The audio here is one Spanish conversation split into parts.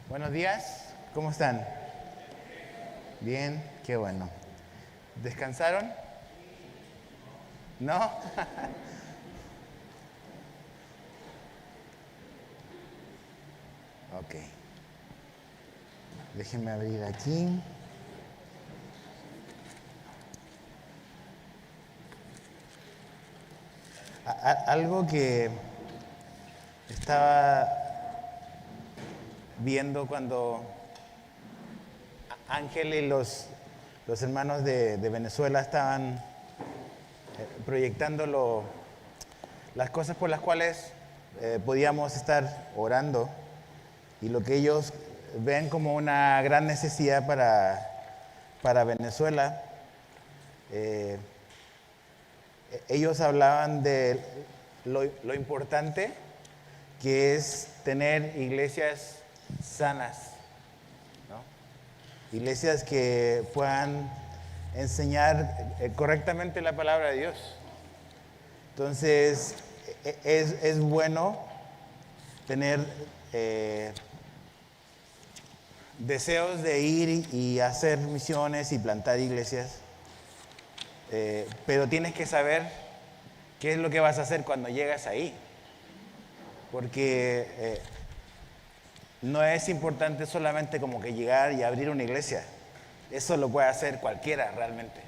Buenos días, ¿cómo están? Bien, qué bueno. ¿Descansaron? ¿No? Ok, déjenme abrir aquí. Algo que estaba viendo cuando Ángel y los hermanos de Venezuela estaban proyectando las cosas por las cuales podíamos estar orando y lo que ellos ven como una gran necesidad para Venezuela. Eh, Ellos hablaban de lo importante que es tener iglesias sanas, ¿no? Iglesias que puedan enseñar correctamente la palabra de Dios. Entonces, es bueno tener deseos de ir y hacer misiones y plantar iglesias, pero tienes que saber qué es lo que vas a hacer cuando llegas ahí. Porque no es importante solamente como que llegar y abrir una iglesia. Eso lo puede hacer cualquiera realmente.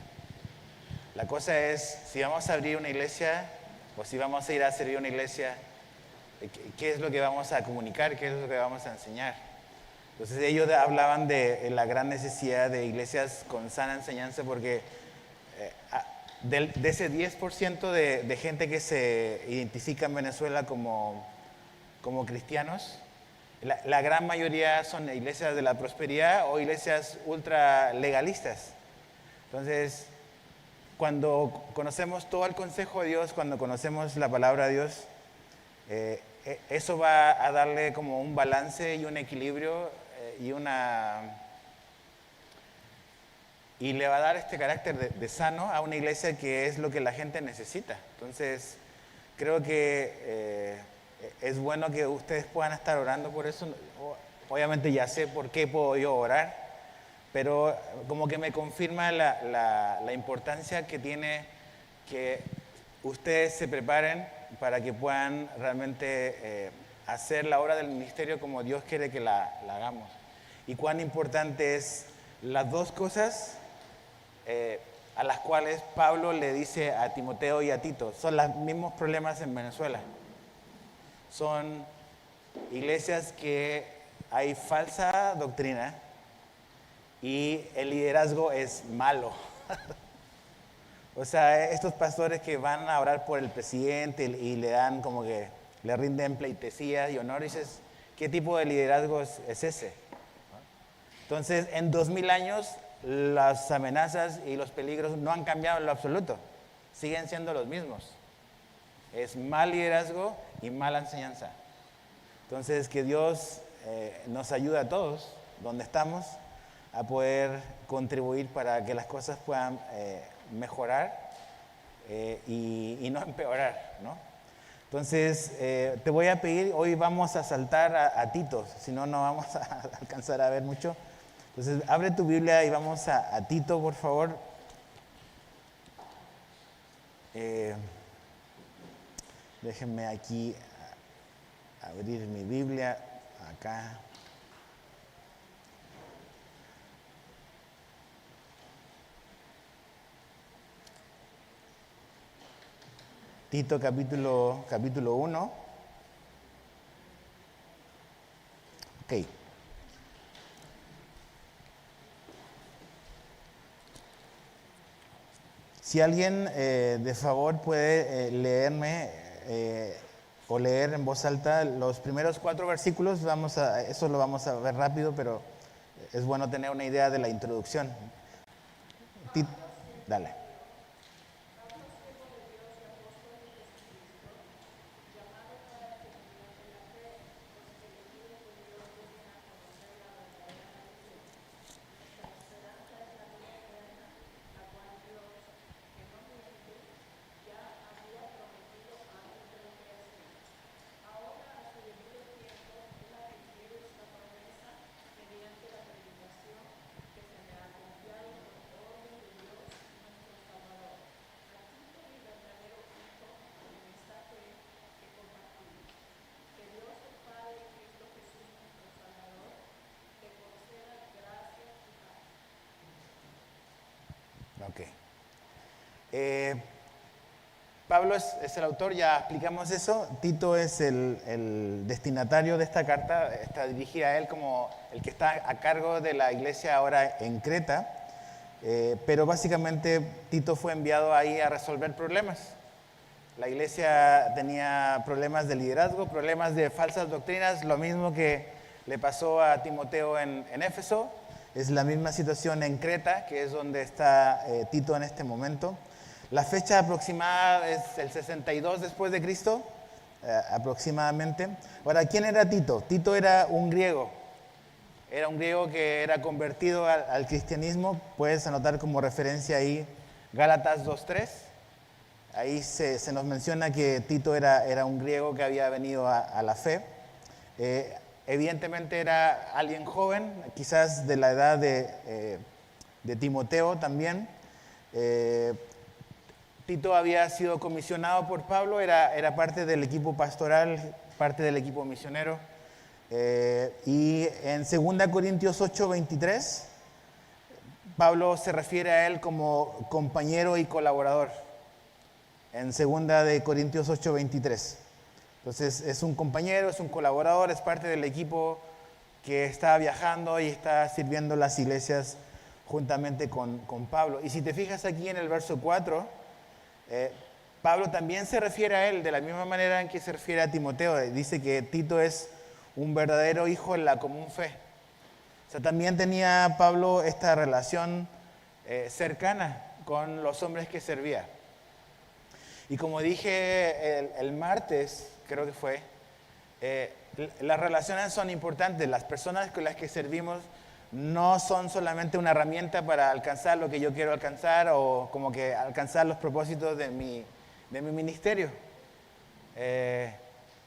La cosa es si vamos a abrir una iglesia o si vamos a ir a servir una iglesia, ¿qué es lo que vamos a comunicar? ¿Qué es lo que vamos a enseñar? Entonces ellos hablaban de la gran necesidad de iglesias con sana enseñanza porque de ese 10% de gente que se identifica en Venezuela como cristianos, la gran mayoría son iglesias de la prosperidad o iglesias ultra legalistas. Entonces, cuando conocemos todo el consejo de Dios, cuando conocemos la palabra de Dios, eso va a darle como un balance y un equilibrio y le va a dar este carácter de sano a una iglesia que es lo que la gente necesita. Entonces, creo que es bueno que ustedes puedan estar orando por eso. Obviamente ya sé por qué puedo yo orar, pero como que me confirma la importancia que tiene que ustedes se preparen para que puedan realmente hacer la obra del ministerio como Dios quiere que la hagamos. Y cuán importante es las dos cosas a las cuales Pablo le dice a Timoteo y a Tito. Son los mismos problemas en Venezuela. Son iglesias que hay falsa doctrina y el liderazgo es malo. O sea, estos pastores que van a orar por el presidente y le dan como que le rinden pleitesía y honor, y dices, ¿qué tipo de liderazgo es ese? Entonces, en 2000 años, las amenazas y los peligros no han cambiado en lo absoluto. Siguen siendo los mismos. Es mal liderazgo y mala enseñanza. Entonces, que Dios nos ayude a todos, donde estamos, a poder contribuir para que las cosas puedan mejorar y no empeorar, ¿no? Entonces, te voy a pedir, hoy vamos a saltar a Tito, si no, no vamos a alcanzar a ver mucho. Entonces, abre tu Biblia y vamos a Tito, por favor. Déjenme aquí abrir mi Biblia, acá. Tito capítulo 1. Ok. Si alguien de favor puede leerme o leer en voz alta los primeros 4 versículos, eso lo vamos a ver rápido, pero es bueno tener una idea de la introducción. Dale. Eh, Pablo es el autor, ya explicamos eso. Tito es el destinatario de esta carta, está dirigida a él como el que está a cargo de la iglesia ahora en Creta, pero básicamente Tito fue enviado ahí a resolver problemas. La iglesia tenía problemas de liderazgo, problemas de falsas doctrinas, lo mismo que le pasó a Timoteo en Éfeso, es la misma situación en Creta, que es donde está Tito en este momento. La fecha aproximada es el 62 después de Cristo, aproximadamente. Ahora, ¿quién era Tito? Tito era un griego que era convertido al cristianismo. Puedes anotar como referencia ahí Gálatas 2:3. Ahí se nos menciona que Tito era un griego que había venido a la fe. Evidentemente era alguien joven, quizás de la edad de Timoteo también. Tito había sido comisionado por Pablo, era parte del equipo pastoral, parte del equipo misionero. Y en 2 Corintios 8:23, Pablo se refiere a él como compañero y colaborador. En 2 Corintios 8:23. Entonces es un compañero, es un colaborador, es parte del equipo que está viajando y está sirviendo las iglesias juntamente con Pablo. Y si te fijas aquí en el verso 4, Pablo también se refiere a él de la misma manera en que se refiere a Timoteo. Dice que Tito es un verdadero hijo en la común fe. O sea, también tenía Pablo esta relación cercana con los hombres que servía. Y como dije el martes, creo que fue, las relaciones son importantes. Las personas con las que servimos no son solamente una herramienta para alcanzar lo que yo quiero alcanzar o como que alcanzar los propósitos de mi ministerio.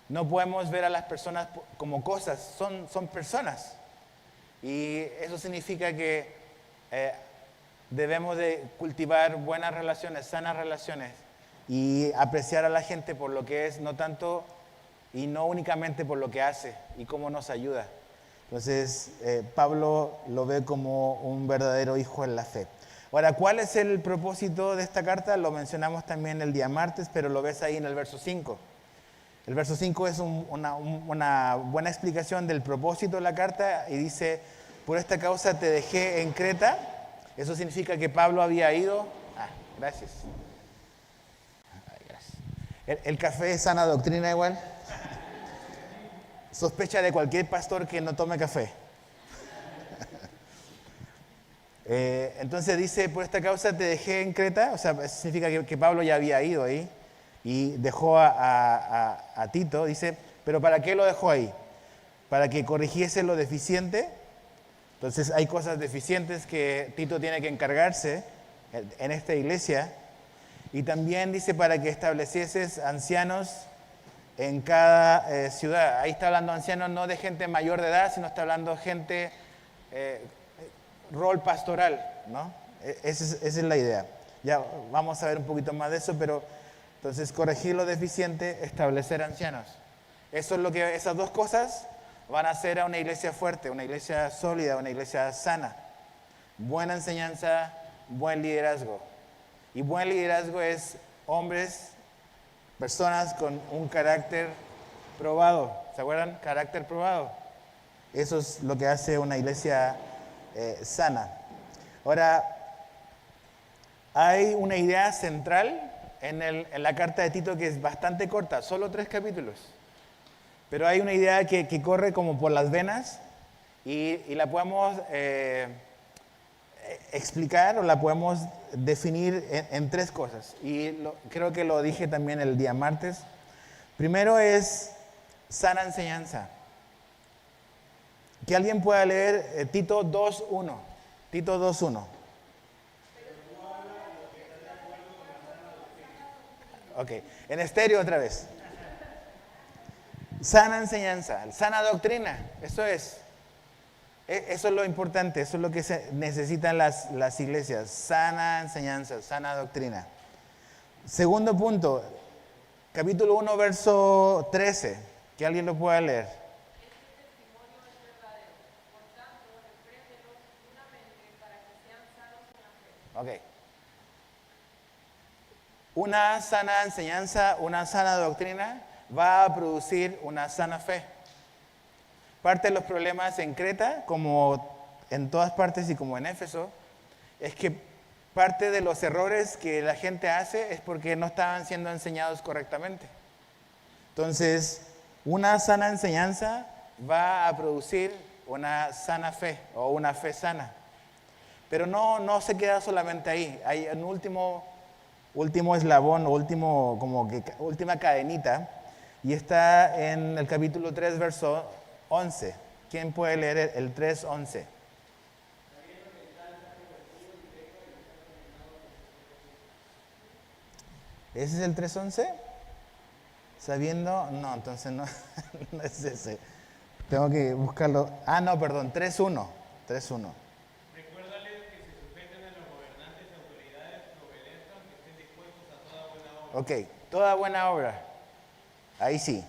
No podemos ver a las personas como cosas, son personas. Y eso significa que debemos de cultivar buenas relaciones, sanas relaciones y apreciar a la gente por lo que es, no tanto y no únicamente por lo que hace y cómo nos ayuda. Entonces, Pablo lo ve como un verdadero hijo en la fe. Ahora, ¿cuál es el propósito de esta carta? Lo mencionamos también el día martes, pero lo ves ahí en el verso 5. El verso 5 es una buena explicación del propósito de la carta y dice, por esta causa te dejé en Creta. Eso significa que Pablo había ido. Gracias. El café es sana doctrina igual. Sospecha de cualquier pastor que no tome café. Entonces dice, por esta causa te dejé en Creta, o sea, significa que Pablo ya había ido ahí y dejó a Tito, dice, pero ¿para qué lo dejó ahí? Para que corrigiese lo deficiente. Entonces hay cosas deficientes que Tito tiene que encargarse en esta iglesia. Y también dice para que establecieses ancianos en cada ciudad. Ahí está hablando ancianos no de gente mayor de edad, sino está hablando gente, rol pastoral, ¿no? Esa es la idea. Ya vamos a ver un poquito más de eso, pero entonces corregir lo deficiente, establecer ancianos. Eso es lo que, esas dos cosas van a hacer a una iglesia fuerte, una iglesia sólida, una iglesia sana. Buena enseñanza, buen liderazgo. Y buen liderazgo es hombres, personas con un carácter probado. ¿Se acuerdan? Carácter probado. Eso es lo que hace una iglesia sana. Ahora, hay una idea central en la carta de Tito que es bastante corta, solo 3 capítulos. Pero hay una idea que corre como por las venas y la podemos explicar o la podemos definir en 3 cosas. Y creo que lo dije también el día martes. Primero es sana enseñanza. Que alguien pueda leer Tito 2:1. Tito 2:1. Ok, en estéreo otra vez. Sana enseñanza, sana doctrina, eso es. Eso es lo importante, eso es lo que se necesitan las iglesias, sana enseñanza, sana doctrina. Segundo punto, capítulo 1, verso 13, que alguien lo pueda leer. Ok. Una sana enseñanza, una sana doctrina va a producir una sana fe. Parte de los problemas en Creta, como en todas partes y como en Éfeso, es que parte de los errores que la gente hace es porque no estaban siendo enseñados correctamente. Entonces, una sana enseñanza va a producir una sana fe o una fe sana. Pero no se queda solamente ahí. Hay un último eslabón, última cadenita, y está en el capítulo 3, verso 11. ¿Quién puede leer el 3:11? ¿Ese es el 3:11? Sabiendo, no, entonces no, no es ese. Tengo que buscarlo. Ah, no, perdón, 3:1. 3:1. Recuérdales que se sujeten a los gobernantes y autoridades, que obedezcan, que estén dispuestos a toda buena obra. Ok, toda buena obra. Ahí sí.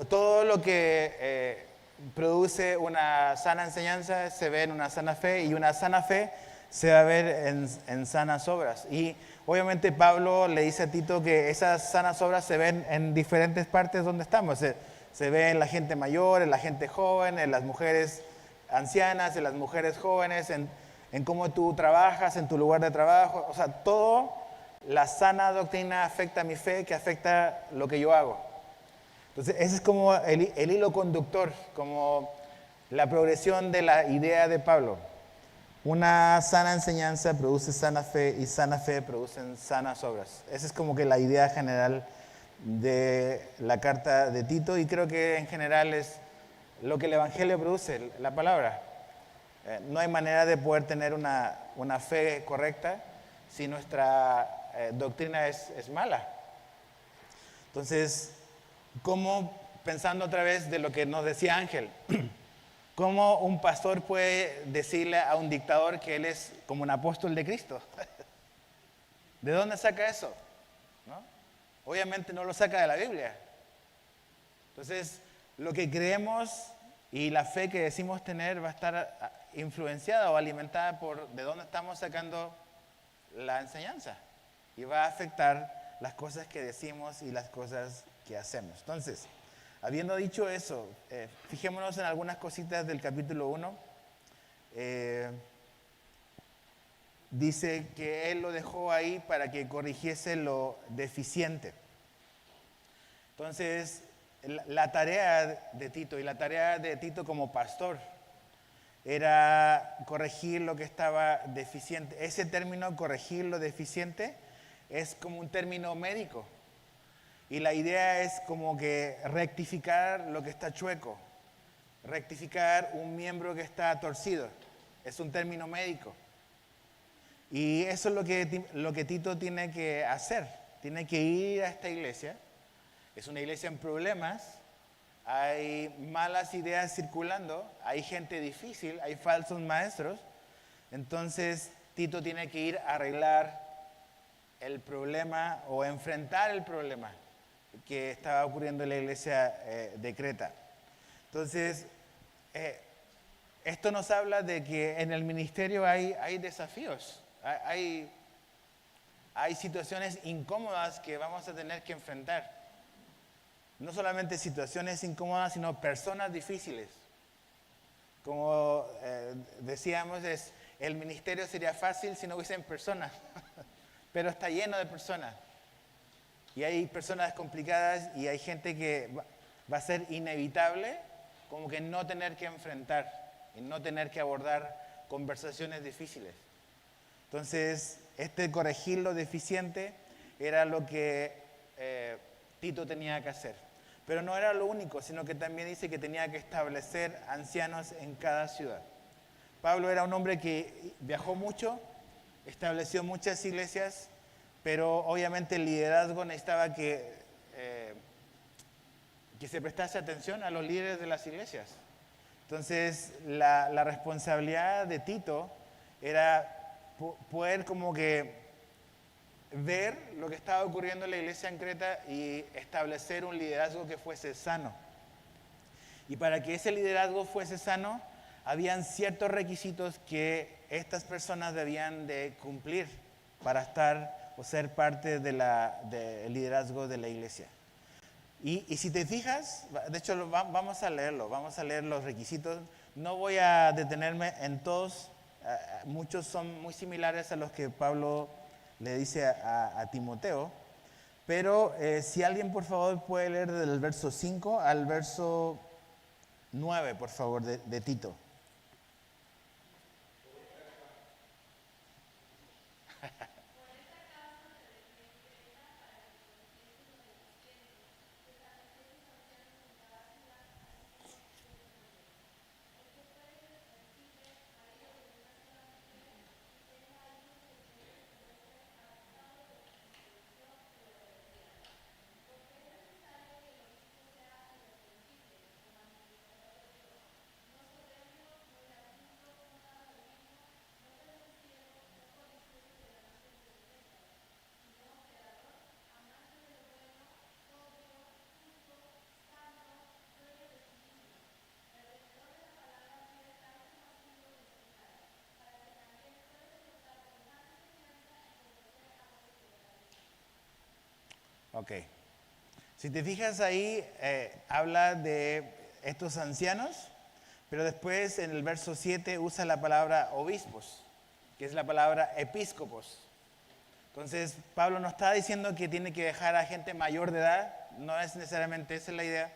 Todo lo que produce una sana enseñanza se ve en una sana fe, y una sana fe se va a ver en sanas obras. Y obviamente Pablo le dice a Tito que esas sanas obras se ven en diferentes partes donde estamos. Se ve en la gente mayor, en la gente joven, en las mujeres ancianas, en las mujeres jóvenes, en cómo tú trabajas, en tu lugar de trabajo. O sea, todo la sana doctrina afecta a mi fe, que afecta lo que yo hago. Entonces, ese es como el hilo conductor, como la progresión de la idea de Pablo. Una sana enseñanza produce sana fe, y sana fe produce sanas obras. Esa es como que la idea general de la carta de Tito, y creo que en general es lo que el Evangelio produce, la palabra. No hay manera de poder tener una fe correcta si nuestra doctrina es mala. Entonces, ¿cómo, pensando otra vez de lo que nos decía Ángel, cómo un pastor puede decirle a un dictador que él es como un apóstol de Cristo? ¿De dónde saca eso? ¿No? Obviamente no lo saca de la Biblia. Entonces, lo que creemos y la fe que decimos tener va a estar influenciada o alimentada por de dónde estamos sacando la enseñanza, y va a afectar las cosas que decimos y las cosas que hacemos. Entonces, habiendo dicho eso, fijémonos en algunas cositas del capítulo 1. Dice que él lo dejó ahí para que corrigiese lo deficiente. Entonces, la tarea de Tito, y la tarea de Tito como pastor, era corregir lo que estaba deficiente. Ese término, corregir lo deficiente, es como un término médico. Y la idea es como que rectificar lo que está chueco, rectificar un miembro que está torcido. Es un término médico. Y eso es lo que Tito tiene que hacer. Tiene que ir a esta iglesia. Es una iglesia en problemas. Hay malas ideas circulando. Hay gente difícil. Hay falsos maestros. Entonces, Tito tiene que ir a arreglar el problema o enfrentar el problema que estaba ocurriendo en la iglesia de Creta. Entonces, esto nos habla de que en el ministerio hay desafíos, hay situaciones incómodas que vamos a tener que enfrentar. No solamente situaciones incómodas, sino personas difíciles. Como decíamos, el ministerio sería fácil si no hubiesen personas, pero está lleno de personas. Y hay personas complicadas, y hay gente que va a ser inevitable como que no tener que enfrentar y no tener que abordar conversaciones difíciles. Entonces, corregir lo deficiente era lo que Tito tenía que hacer. Pero no era lo único, sino que también dice que tenía que establecer ancianos en cada ciudad. Pablo era un hombre que viajó mucho, estableció muchas iglesias, pero obviamente el liderazgo necesitaba que se prestase atención a los líderes de las iglesias. Entonces, la responsabilidad de Tito era poder como que ver lo que estaba ocurriendo en la iglesia en Creta y establecer un liderazgo que fuese sano. Y para que ese liderazgo fuese sano, habían ciertos requisitos que estas personas debían de cumplir para estar o ser parte del liderazgo de la iglesia. Y si te fijas, de hecho vamos a leerlo, vamos a leer los requisitos. No voy a detenerme en todos, muchos son muy similares a los que Pablo le dice a Timoteo, pero si alguien por favor puede leer del verso 5 al verso 9, por favor, de Tito. Ok. Si te fijas ahí, habla de estos ancianos, pero después en el verso 7 usa la palabra obispos, que es la palabra episcopos. Entonces, Pablo no está diciendo que tiene que dejar a gente mayor de edad, no es necesariamente esa la idea,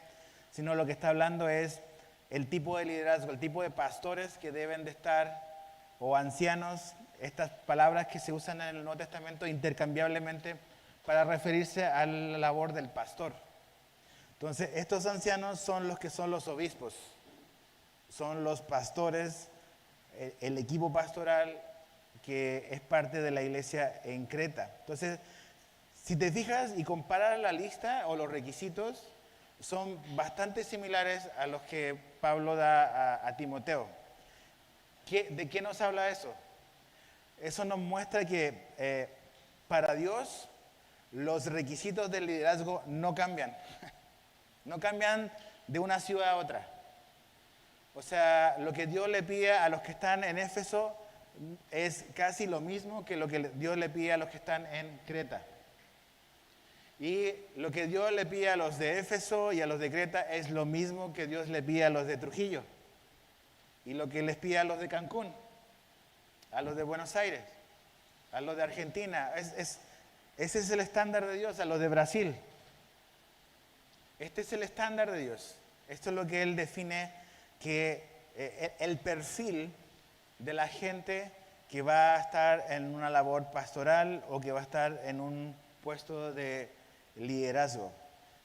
sino lo que está hablando es el tipo de liderazgo, el tipo de pastores que deben de estar, o ancianos, estas palabras que se usan en el Nuevo Testamento intercambiablemente para referirse a la labor del pastor. Entonces, estos ancianos son los que son los obispos, son los pastores, el equipo pastoral que es parte de la iglesia en Creta. Entonces, si te fijas y comparas la lista o los requisitos, son bastante similares a los que Pablo da a Timoteo. ¿De qué nos habla eso? Eso nos muestra que para Dios los requisitos del liderazgo no cambian. No cambian de una ciudad a otra. O sea, lo que Dios le pide a los que están en Éfeso es casi lo mismo que lo que Dios le pide a los que están en Creta. Y lo que Dios le pide a los de Éfeso y a los de Creta es lo mismo que Dios le pide a los de Trujillo. Y lo que les pide a los de Cancún, a los de Buenos Aires, a los de Argentina. Ese es el estándar de Dios, a los de Brasil. Este es el estándar de Dios. Esto es lo que Él define que el perfil de la gente que va a estar en una labor pastoral o que va a estar en un puesto de liderazgo.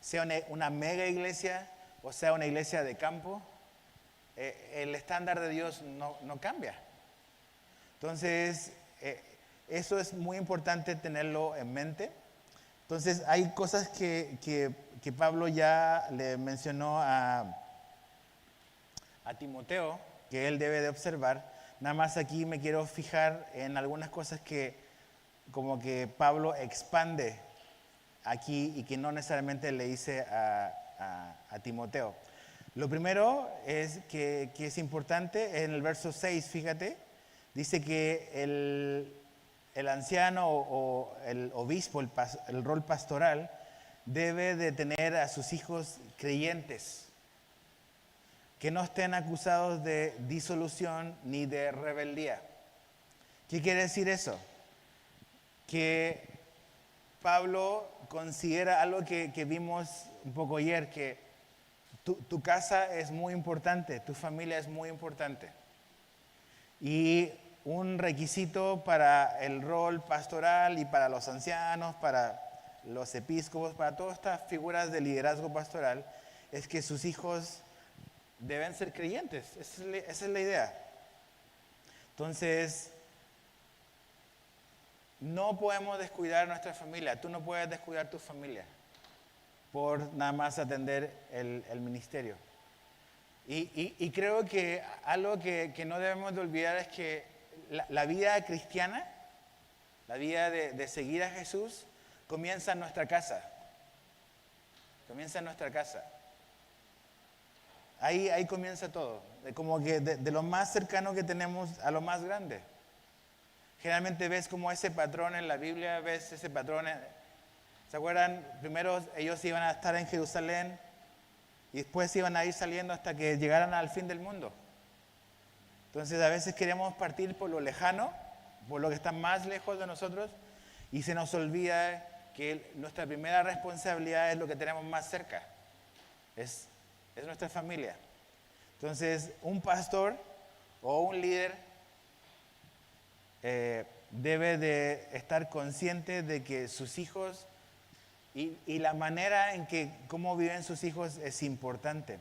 Sea una mega iglesia o sea una iglesia de campo, el estándar de Dios no cambia. Entonces, eso es muy importante tenerlo en mente. Entonces, hay cosas que Pablo ya le mencionó a Timoteo, que él debe de observar. Nada más aquí me quiero fijar en algunas cosas que como que Pablo expande aquí y que no necesariamente le dice a Timoteo. Lo primero es que es importante, en el verso 6, fíjate, dice que el anciano o el obispo, el rol pastoral, debe de tener a sus hijos creyentes, que no estén acusados de disolución ni de rebeldía. ¿Qué quiere decir eso? Que Pablo considera algo que vimos un poco ayer, que tu casa es muy importante, tu familia es muy importante. Y un requisito para el rol pastoral y para los ancianos, para los episcopos, para todas estas figuras de liderazgo pastoral, es que sus hijos deben ser creyentes. Esa es la idea. Entonces, no podemos descuidar nuestra familia. Tú no puedes descuidar tu familia por nada más atender el ministerio. Y creo que algo que no debemos de olvidar es que la vida cristiana, la vida de seguir a Jesús, comienza en nuestra casa. Comienza en nuestra casa. Ahí comienza todo. Como que de lo más cercano que tenemos a lo más grande. generalmente ves como ese patrón en la Biblia, ves ese patrón. ¿Se acuerdan? Primero ellos iban a estar en Jerusalén y después iban a ir saliendo hasta que llegaran al fin del mundo. Entonces a veces queremos partir por lo lejano, por lo que está más lejos de nosotros, y se nos olvida que nuestra primera responsabilidad es lo que tenemos más cerca, es nuestra familia. Entonces un pastor o un líder debe de estar consciente de que sus hijos y la manera en que cómo viven sus hijos es importante.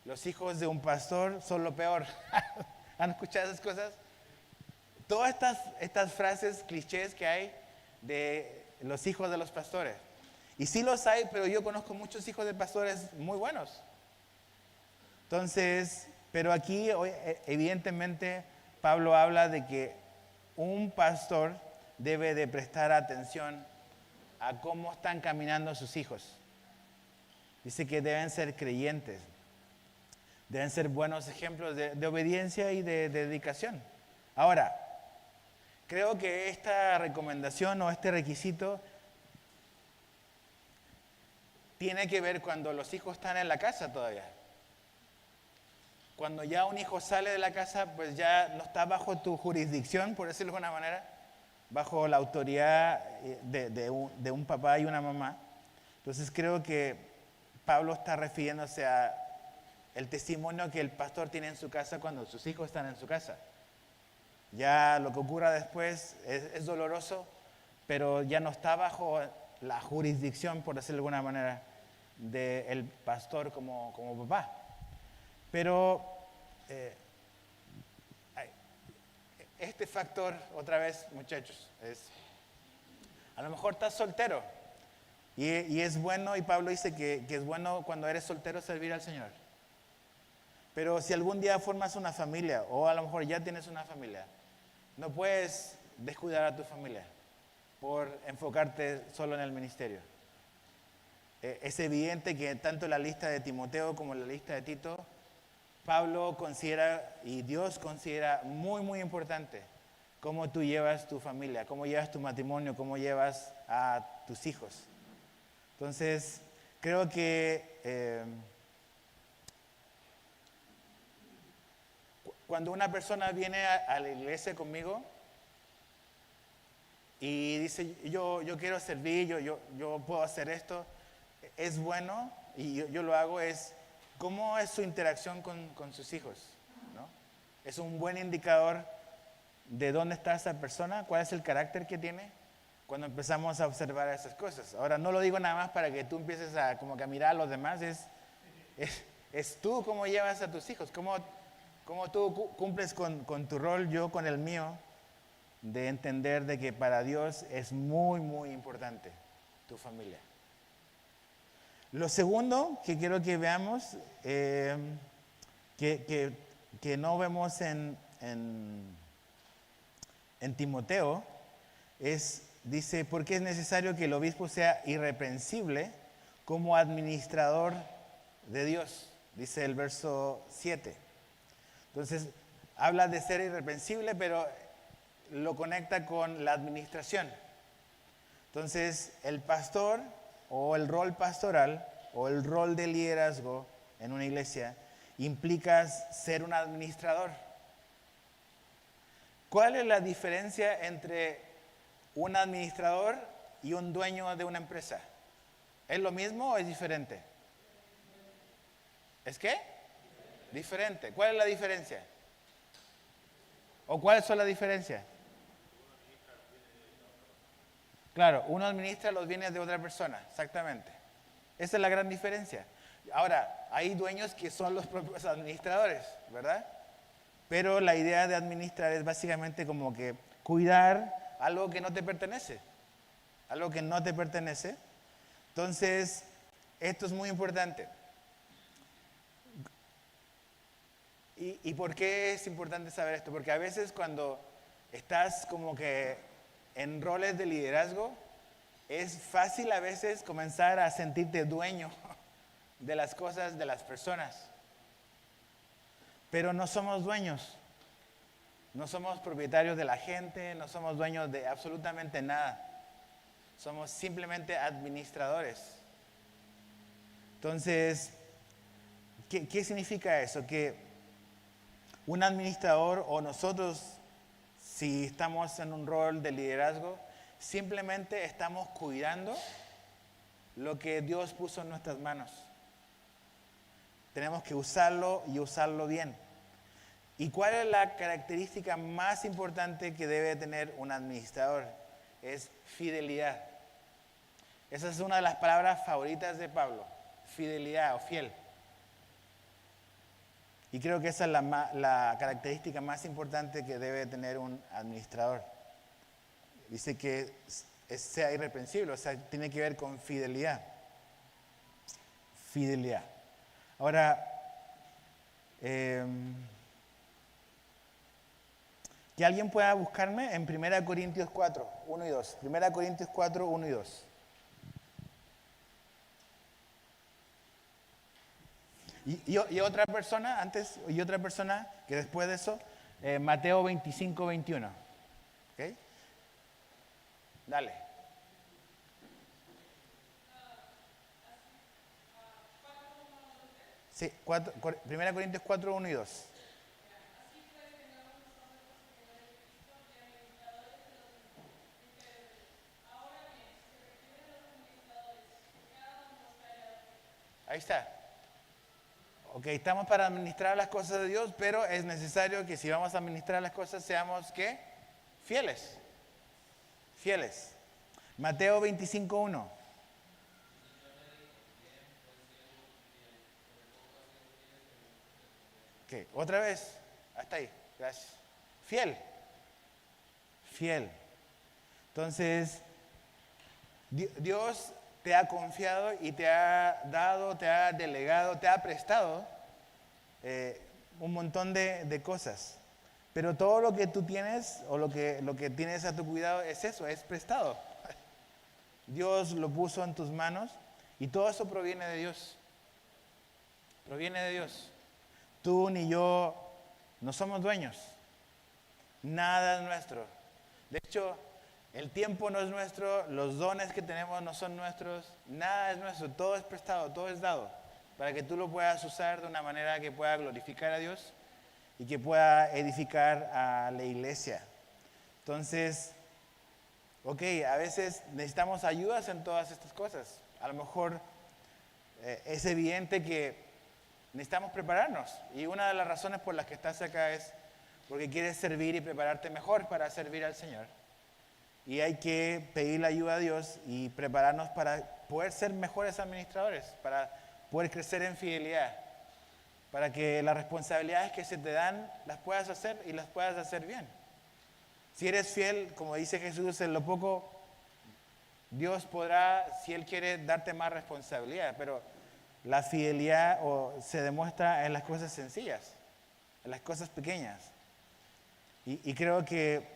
Los hijos de un pastor son lo peor. ¿Han escuchado esas cosas? Todas estas frases clichés que hay de los hijos de los pastores. Y sí los hay, pero yo conozco muchos hijos de pastores muy buenos. Entonces, pero aquí evidentemente Pablo habla de que un pastor debe de prestar atención a cómo están caminando sus hijos. Dice que deben ser creyentes. Deben ser buenos ejemplos de obediencia y de dedicación. Ahora, creo que esta recomendación o este requisito tiene que ver cuando los hijos están en la casa todavía. Cuando ya un hijo sale de la casa, pues ya no está bajo tu jurisdicción, por decirlo de alguna manera, bajo la autoridad de un papá y una mamá. Entonces creo que Pablo está refiriéndose a el testimonio que el pastor tiene en su casa cuando sus hijos están en su casa. Ya lo que ocurra después es doloroso, pero ya no está bajo la jurisdicción, por decirlo de alguna manera, del pastor como papá. Pero este factor, otra vez, muchachos, a lo mejor estás soltero y es bueno, y Pablo dice que es bueno cuando eres soltero servir al Señor. Pero si algún día formas una familia, o a lo mejor ya tienes una familia, no puedes descuidar a tu familia por enfocarte solo en el ministerio. Es evidente que tanto en la lista de Timoteo como en la lista de Tito, Pablo considera y Dios considera muy, muy importante cómo tú llevas tu familia, cómo llevas tu matrimonio, cómo llevas a tus hijos. Entonces, creo que cuando una persona viene a la iglesia conmigo y dice, yo quiero servir, yo puedo hacer esto, es bueno, y yo lo hago, ¿cómo es su interacción con sus hijos? ¿No? Es un buen indicador de dónde está esa persona, cuál es el carácter que tiene, cuando empezamos a observar esas cosas. Ahora, no lo digo nada más para que tú empieces a mirar a los demás, es tú cómo llevas a tus hijos, cómo tú cumples con tu rol, yo con el mío, de entender de que para Dios es muy, muy importante tu familia. Lo segundo que quiero que veamos, que no vemos en Timoteo, dice, porque es necesario que el obispo sea irreprensible como administrador de Dios, dice el verso 7. Entonces, habla de ser irreprensible, pero lo conecta con la administración. Entonces, el pastor o el rol pastoral o el rol de liderazgo en una iglesia implica ser un administrador. ¿Cuál es la diferencia entre un administrador y un dueño de una empresa? ¿Es lo mismo o es diferente? ¿Es qué? Diferente. ¿Cuál es la diferencia? ¿O cuáles son las diferencias? Claro, uno administra los bienes de otra persona, exactamente. Esa es la gran diferencia. Ahora, hay dueños que son los propios administradores, ¿verdad? Pero la idea de administrar es básicamente como que cuidar algo que no te pertenece. Algo que no te pertenece. Entonces, esto es muy importante. ¿Y por qué es importante saber esto? Porque a veces cuando estás como que en roles de liderazgo, es fácil a veces comenzar a sentirte dueño de las cosas, de las personas. Pero no somos dueños. No somos propietarios de la gente, no somos dueños de absolutamente nada. Somos simplemente administradores. Entonces, ¿qué significa eso? Que un administrador o nosotros, si estamos en un rol de liderazgo, simplemente estamos cuidando lo que Dios puso en nuestras manos. Tenemos que usarlo y usarlo bien. ¿Y cuál es la característica más importante que debe tener un administrador? Es fidelidad. Esa es una de las palabras favoritas de Pablo, fidelidad o fiel. Y creo que esa es la característica más importante que debe tener un administrador. Dice que sea irreprensible, o sea, tiene que ver con fidelidad. Fidelidad. Ahora, que alguien pueda buscarme en 1 Corintios 4, 1 y 2. 1 Corintios 4, 1 y 2. Y otra persona, antes, y otra persona que después de eso, Mateo 25, 21. ¿Ok? Dale. Sí, 1 Corintios 4, 1 y 2. Ahí está. Ok, estamos para administrar las cosas de Dios, pero es necesario que si vamos a administrar las cosas seamos, ¿qué? Fieles. Fieles. Mateo 25, 1. Ok, otra vez. Hasta ahí. Gracias. Fiel. Fiel. Entonces, Dios te ha confiado y te ha dado, te ha delegado, te ha prestado un montón de cosas. Pero todo lo que tú tienes o lo que tienes a tu cuidado es eso, es prestado. Dios lo puso en tus manos y todo eso proviene de Dios. Proviene de Dios. Tú ni yo no somos dueños. Nada es nuestro. De hecho, el tiempo no es nuestro, los dones que tenemos no son nuestros, nada es nuestro, todo es prestado, todo es dado, para que tú lo puedas usar de una manera que pueda glorificar a Dios y que pueda edificar a la iglesia. Entonces, ok, a veces necesitamos ayudas en todas estas cosas. A lo mejor es evidente que necesitamos prepararnos. Y una de las razones por las que estás acá es porque quieres servir y prepararte mejor para servir al Señor. Y hay que pedir la ayuda a Dios y prepararnos para poder ser mejores administradores, para poder crecer en fidelidad, para que las responsabilidades que se te dan las puedas hacer y las puedas hacer bien. Si eres fiel, como dice Jesús, en lo poco, Dios podrá, si Él quiere, darte más responsabilidad, pero la fidelidad se demuestra en las cosas sencillas, en las cosas pequeñas. Y creo que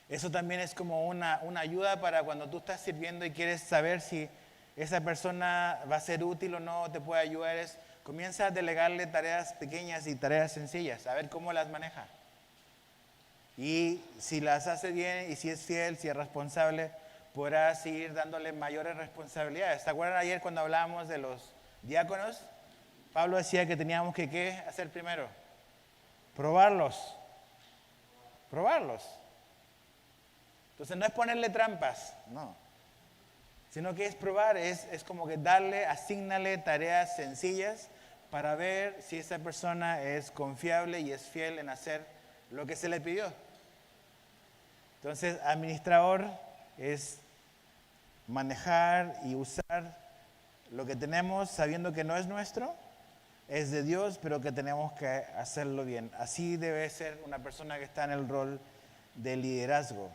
eso también es como una ayuda para cuando tú estás sirviendo y quieres saber si esa persona va a ser útil o no, te puede ayudar. Comienza a delegarle tareas pequeñas y tareas sencillas, a ver cómo las maneja. Y si las hace bien y si es fiel, si es responsable, podrás seguir dándole mayores responsabilidades. ¿Se acuerdan ayer cuando hablábamos de los diáconos? Pablo decía que teníamos que ¿qué hacer primero? Probarlos. Probarlos. Entonces no es ponerle trampas, no. Sino que es probar, es como que asígnale tareas sencillas para ver si esa persona es confiable y es fiel en hacer lo que se le pidió. Entonces, administrador es manejar y usar lo que tenemos sabiendo que no es nuestro, es de Dios, pero que tenemos que hacerlo bien. Así debe ser una persona que está en el rol de liderazgo.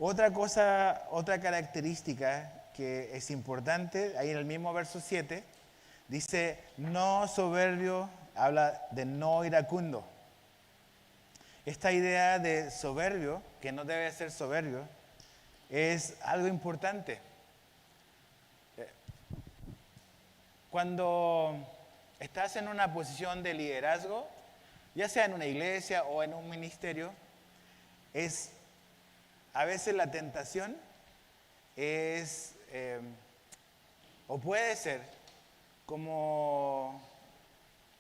Otra cosa, otra característica que es importante, ahí en el mismo verso 7, dice, no soberbio, habla de no iracundo. Esta idea de soberbio, que no debe ser soberbio, es algo importante. Cuando estás en una posición de liderazgo, ya sea en una iglesia o en un ministerio, es a veces la tentación es, o puede ser, como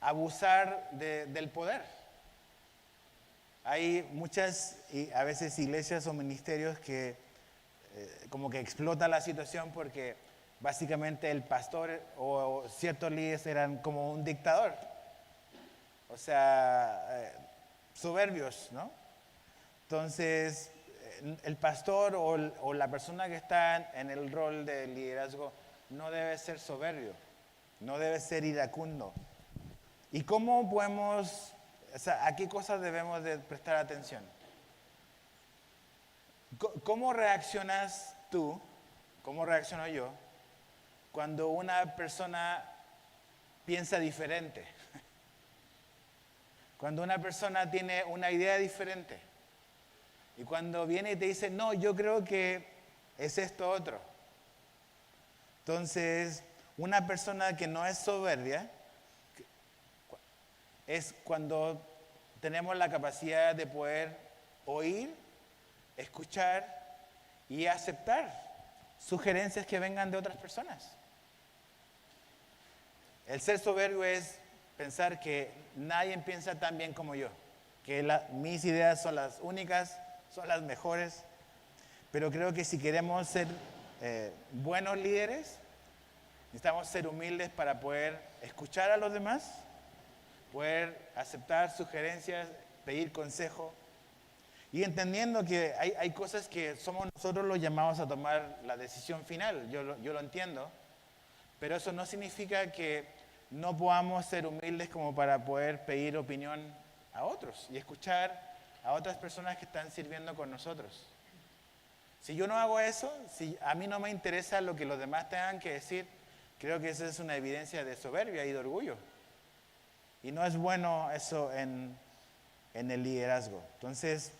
abusar del poder. Hay muchas, a veces iglesias o ministerios que como que explota la situación porque básicamente el pastor o ciertos líderes eran como un dictador. O sea, soberbios, ¿no? Entonces, el pastor o la persona que está en el rol de liderazgo no debe ser soberbio, no debe ser iracundo. ¿Y cómo podemos, o sea, a qué cosas debemos de prestar atención? ¿Cómo reaccionas tú, cómo reacciono yo, cuando una persona piensa diferente? Cuando una persona tiene una idea diferente. Y cuando viene y te dice, no, yo creo que es esto otro. Entonces, una persona que no es soberbia es cuando tenemos la capacidad de poder oír, escuchar y aceptar sugerencias que vengan de otras personas. El ser soberbio es pensar que nadie piensa tan bien como yo, que mis ideas son las únicas, son las mejores, pero creo que si queremos ser buenos líderes, necesitamos ser humildes para poder escuchar a los demás, poder aceptar sugerencias, pedir consejo y entendiendo que hay cosas que somos nosotros los llamados a tomar la decisión final, yo lo entiendo, pero eso no significa que no podamos ser humildes como para poder pedir opinión a otros y escuchar a otras personas que están sirviendo con nosotros. Si yo no hago eso, si a mí no me interesa lo que los demás tengan que decir, creo que esa es una evidencia de soberbia y de orgullo. Y no es bueno eso en el liderazgo. Entonces,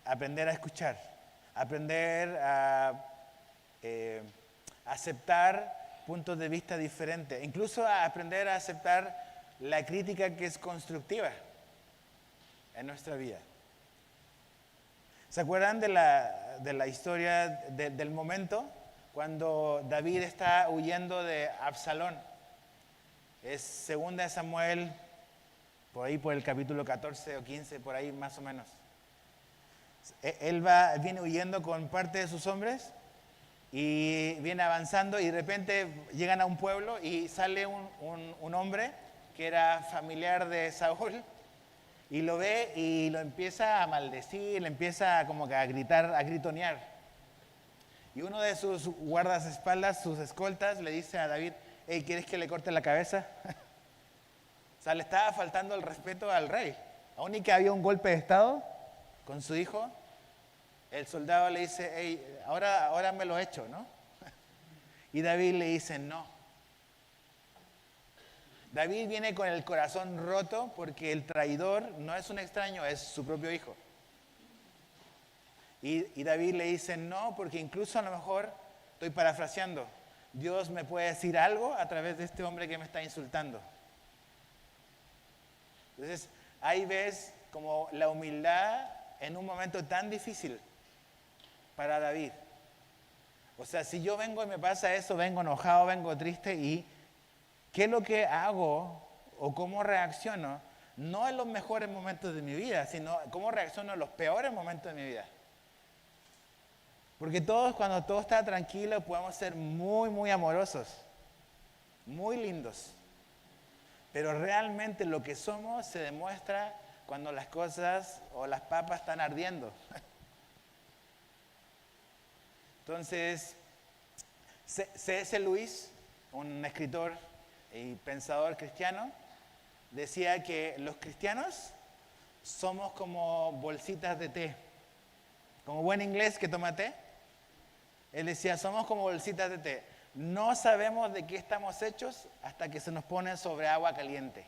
aprender a escuchar, aprender a aceptar puntos de vista diferentes, incluso a aprender a aceptar la crítica que es constructiva en nuestra vida. ¿Se acuerdan de la historia del momento cuando David está huyendo de Absalón? Es 2 Samuel, por ahí por el capítulo 14 o 15, por ahí más o menos. Él viene huyendo con parte de sus hombres y viene avanzando y de repente llegan a un pueblo y sale un hombre que era familiar de Saúl y lo ve y lo empieza a maldecir, le empieza como que a gritar, a gritonear. Y uno de sus guardaespaldas, sus escoltas, le dice a David, hey, ¿quieres que le corte la cabeza? O sea, le estaba faltando el respeto al rey. Aún y que había un golpe de estado con su hijo, el soldado le dice, hey, ahora me lo he hecho, ¿no? Y David le dice, no. David viene con el corazón roto porque el traidor no es un extraño, es su propio hijo. Y David le dice, no, porque incluso a lo mejor, estoy parafraseando, Dios me puede decir algo a través de este hombre que me está insultando. Entonces, ahí ves como la humildad en un momento tan difícil para David. O sea, si yo vengo y me pasa eso, vengo enojado, vengo triste y ¿qué es lo que hago o cómo reacciono? No en los mejores momentos de mi vida, sino cómo reacciono en los peores momentos de mi vida. Porque todos, cuando todo está tranquilo, podemos ser muy, muy amorosos, muy lindos. Pero realmente lo que somos se demuestra cuando las cosas o las papas están ardiendo. Entonces, C.S. Lewis, un escritor y pensador cristiano, decía que los cristianos somos como bolsitas de té. Como buen inglés que toma té, él decía, somos como bolsitas de té. No sabemos de qué estamos hechos hasta que se nos pone sobre agua caliente.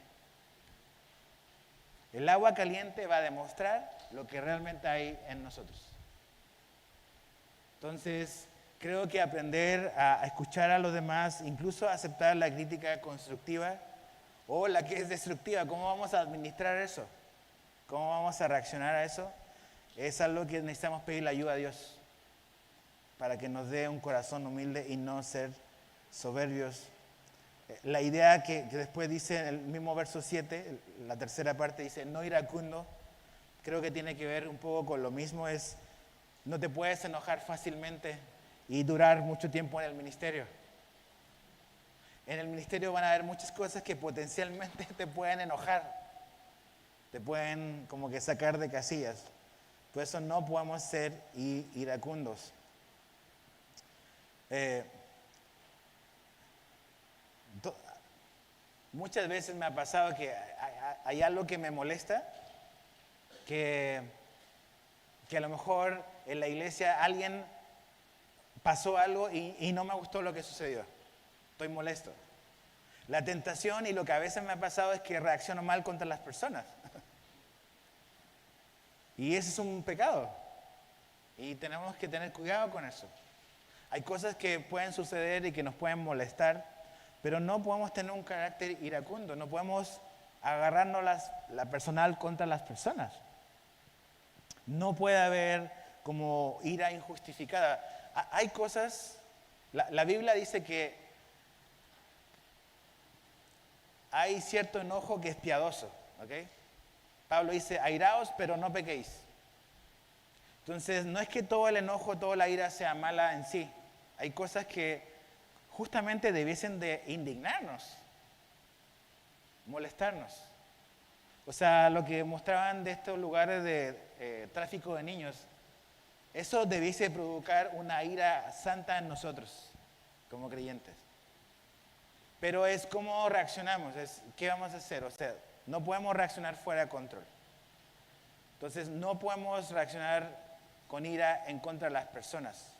El agua caliente va a demostrar lo que realmente hay en nosotros. Entonces, creo que aprender a escuchar a los demás, incluso a aceptar la crítica constructiva, o la que es destructiva. ¿Cómo vamos a administrar eso? ¿Cómo vamos a reaccionar a eso? Es algo que necesitamos pedir la ayuda a Dios para que nos dé un corazón humilde y no ser soberbios. La idea que después dice en el mismo verso 7, la tercera parte dice, no iracundo, creo que tiene que ver un poco con lo mismo, es no te puedes enojar fácilmente y durar mucho tiempo en el ministerio. En el ministerio van a haber muchas cosas que potencialmente te pueden enojar, te pueden como que sacar de casillas. Por eso no podemos ser iracundos. Muchas veces me ha pasado que hay algo que me molesta, que a lo mejor en la iglesia alguien pasó algo y no me gustó lo que sucedió. Estoy molesto. La tentación y lo que a veces me ha pasado es que reacciono mal contra las personas. Y ese es un pecado. Y tenemos que tener cuidado con eso. Hay cosas que pueden suceder y que nos pueden molestar, pero no podemos tener un carácter iracundo. No podemos agarrarnos la personal contra las personas. No puede haber como ira injustificada. Hay cosas, la Biblia dice que hay cierto enojo que es piadoso, ¿ok? Pablo dice, airaos, pero no pequéis. Entonces, no es que todo el enojo, toda la ira sea mala en sí. Hay cosas que justamente debiesen de indignarnos, molestarnos. O sea, lo que mostraban de estos lugares de tráfico de niños, eso debiese provocar una ira santa en nosotros, como creyentes. Pero es cómo reaccionamos, es qué vamos a hacer. O sea, no podemos reaccionar fuera de control. Entonces, no podemos reaccionar con ira en contra de las personas.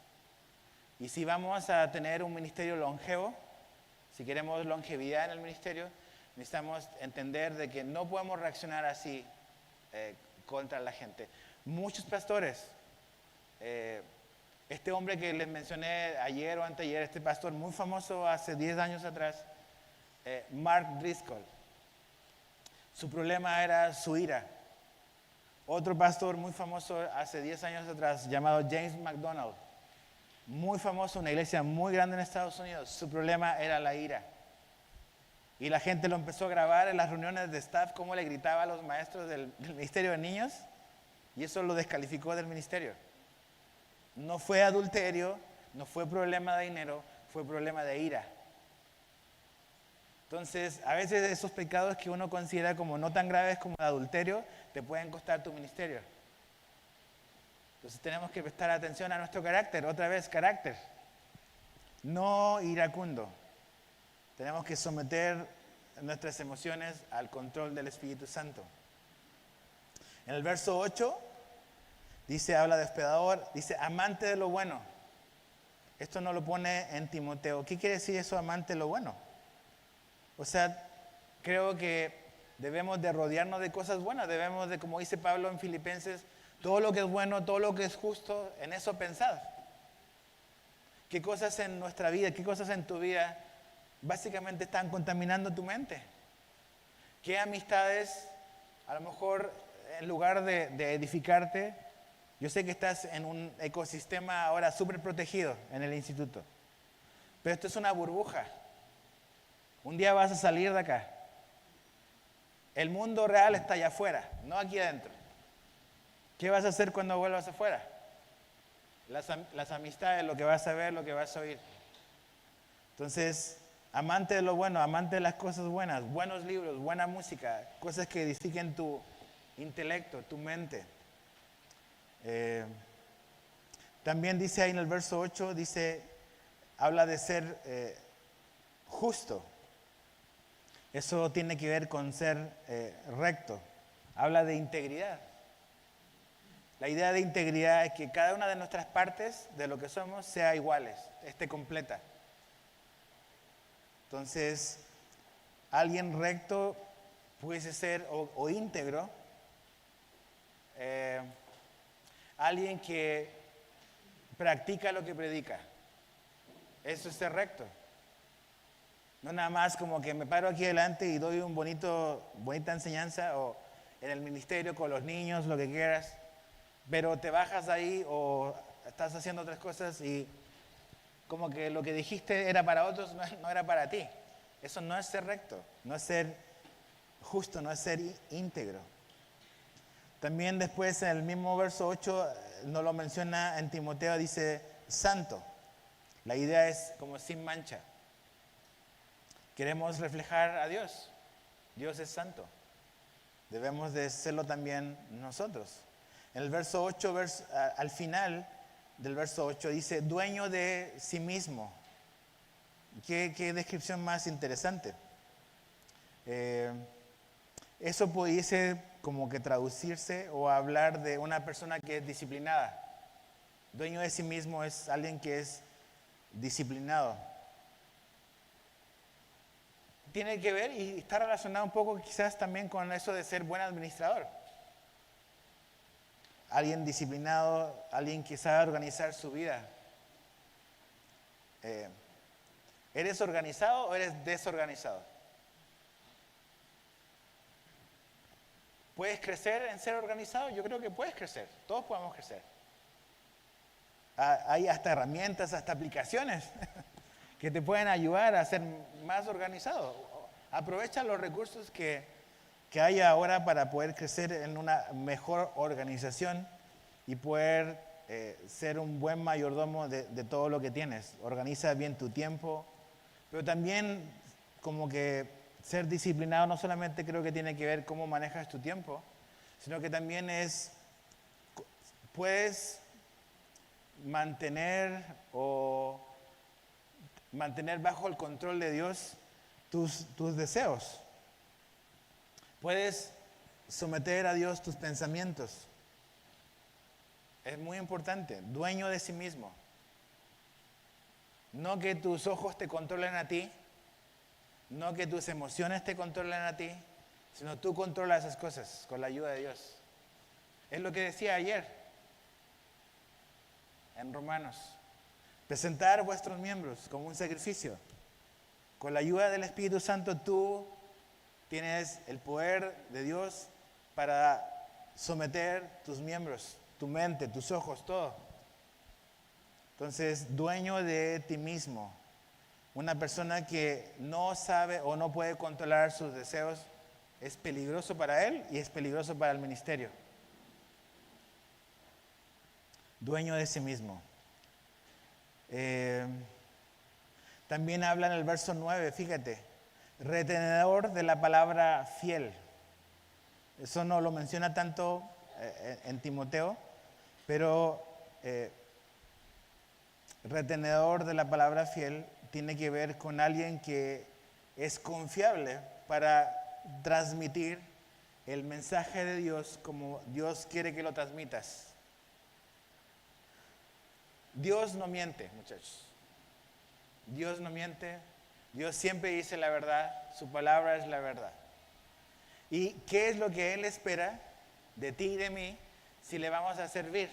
Y si vamos a tener un ministerio longevo, si queremos longevidad en el ministerio, necesitamos entender de que no podemos reaccionar así contra la gente. Muchos pastores, este hombre que les mencioné ayer o anteayer, este pastor muy famoso hace 10 años atrás, Mark Driscoll, su problema era su ira. Otro pastor muy famoso hace 10 años atrás, llamado James MacDonald, muy famoso, una iglesia muy grande en Estados Unidos, su problema era la ira. Y la gente lo empezó a grabar en las reuniones de staff, cómo le gritaba a los maestros del ministerio de niños, y eso lo descalificó del ministerio. No fue adulterio, no fue problema de dinero, fue problema de ira. Entonces, a veces esos pecados que uno considera como no tan graves como el adulterio, te pueden costar tu ministerio. Entonces tenemos que prestar atención a nuestro carácter, otra vez carácter, no iracundo. Tenemos que someter nuestras emociones al control del Espíritu Santo. En el verso 8, dice, habla de hospedador, dice amante de lo bueno. Esto no lo pone en Timoteo. ¿Qué quiere decir eso, amante de lo bueno? O sea, creo que debemos de rodearnos de cosas buenas, debemos de, como dice Pablo en Filipenses, todo lo que es bueno, todo lo que es justo, en eso pensad. ¿Qué cosas en nuestra vida, qué cosas en tu vida básicamente están contaminando tu mente? ¿Qué amistades, a lo mejor en lugar de edificarte, yo sé que estás en un ecosistema ahora súper protegido en el instituto, pero esto es una burbuja. Un día vas a salir de acá. El mundo real está allá afuera, no aquí adentro. ¿Qué vas a hacer cuando vuelvas afuera? Las amistades, lo que vas a ver, lo que vas a oír. Entonces, amante de lo bueno, amante de las cosas buenas, buenos libros, buena música, cosas que edifiquen tu intelecto, tu mente. También dice ahí en el verso 8, habla de ser justo. Eso tiene que ver con ser recto. Habla de integridad. La idea de integridad es que cada una de nuestras partes de lo que somos sea iguales, esté completa. Entonces, alguien recto puede ser o íntegro, alguien que practica lo que predica. Eso es ser recto. No nada más como que me paro aquí delante y doy bonita enseñanza o en el ministerio con los niños, lo que quieras, pero te bajas ahí o estás haciendo otras cosas y como que lo que dijiste era para otros, no era para ti. Eso no es ser recto, no es ser justo, no es ser íntegro. También después en el mismo verso 8 nos lo menciona en Timoteo, dice santo. La idea es como sin mancha. Queremos reflejar a Dios. Dios es santo. Debemos de serlo también nosotros. En el verso 8, al final del verso 8 dice, dueño de sí mismo. Qué descripción más interesante. Eso pudiese como que traducirse o hablar de una persona que es disciplinada. Dueño de sí mismo es alguien que es disciplinado. Tiene que ver y está relacionado un poco quizás también con eso de ser buen administrador. Alguien disciplinado, alguien que sabe organizar su vida. ¿Eres organizado o eres desorganizado? ¿Puedes crecer en ser organizado? Yo creo que puedes crecer. Todos podemos crecer. Hay hasta herramientas, hasta aplicaciones que te pueden ayudar a ser más organizado. Aprovecha los recursos que hay ahora para poder crecer en una mejor organización y poder ser un buen mayordomo de todo lo que tienes. Organiza bien tu tiempo, pero también como que ser disciplinado no solamente creo que tiene que ver cómo manejas tu tiempo, sino que también puedes mantener bajo el control de Dios tus deseos. Puedes someter a Dios tus pensamientos. Es muy importante, dueño de sí mismo. No que tus ojos te controlen a ti, no que tus emociones te controlen a ti, sino tú controlas esas cosas con la ayuda de Dios. Es lo que decía ayer en Romanos. Presentar vuestros miembros como un sacrificio. Con la ayuda del Espíritu Santo tú tienes el poder de Dios para someter tus miembros, tu mente, tus ojos, todo. Entonces, dueño de ti mismo. Una persona que no sabe o no puede controlar sus deseos es peligroso para él y es peligroso para el ministerio. Dueño de sí mismo. También habla en el verso 9, fíjate, retenedor de la palabra fiel. Eso no lo menciona tanto en Timoteo, pero retenedor de la palabra fiel tiene que ver con alguien que es confiable para transmitir el mensaje de Dios como Dios quiere que lo transmitas. Dios no miente, muchachos. Dios no miente. Dios siempre dice la verdad. Su palabra es la verdad. ¿Y qué es lo que Él espera de ti y de mí si le vamos a servir?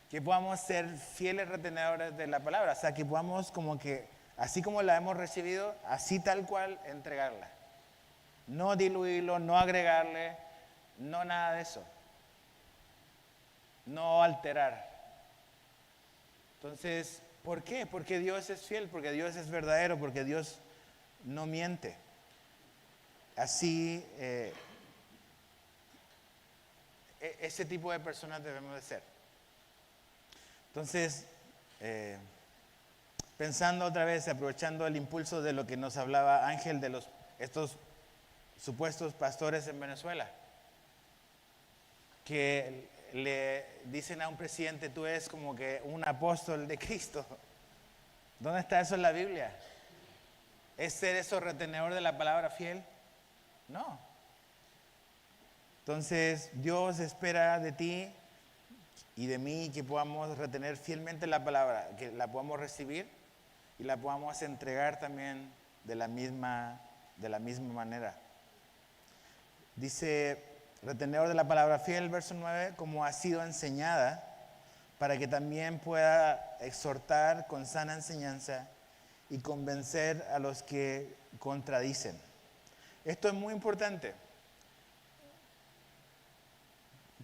Que podamos ser fieles retenedores de la palabra. O sea, que podamos como que, así como la hemos recibido, así tal cual entregarla. No diluirlo, no agregarle, no nada de eso. No alterar. Entonces, ¿por qué? Porque Dios es fiel, porque Dios es verdadero, porque Dios no miente. Así, ese tipo de personas debemos de ser. Entonces, pensando otra vez, aprovechando el impulso de lo que nos hablaba Ángel de estos supuestos pastores en Venezuela, que le dicen a un presidente, tú eres como que un apóstol de Cristo. ¿Dónde está eso en la Biblia? ¿Es ser eso retenedor de la palabra fiel? No. Entonces, Dios espera de ti y de mí que podamos retener fielmente la palabra, que la podamos recibir y la podamos entregar también de la misma manera. Dice, retenedor de la palabra fiel, verso 9, como ha sido enseñada, para que también pueda exhortar con sana enseñanza y convencer a los que contradicen. Esto es muy importante.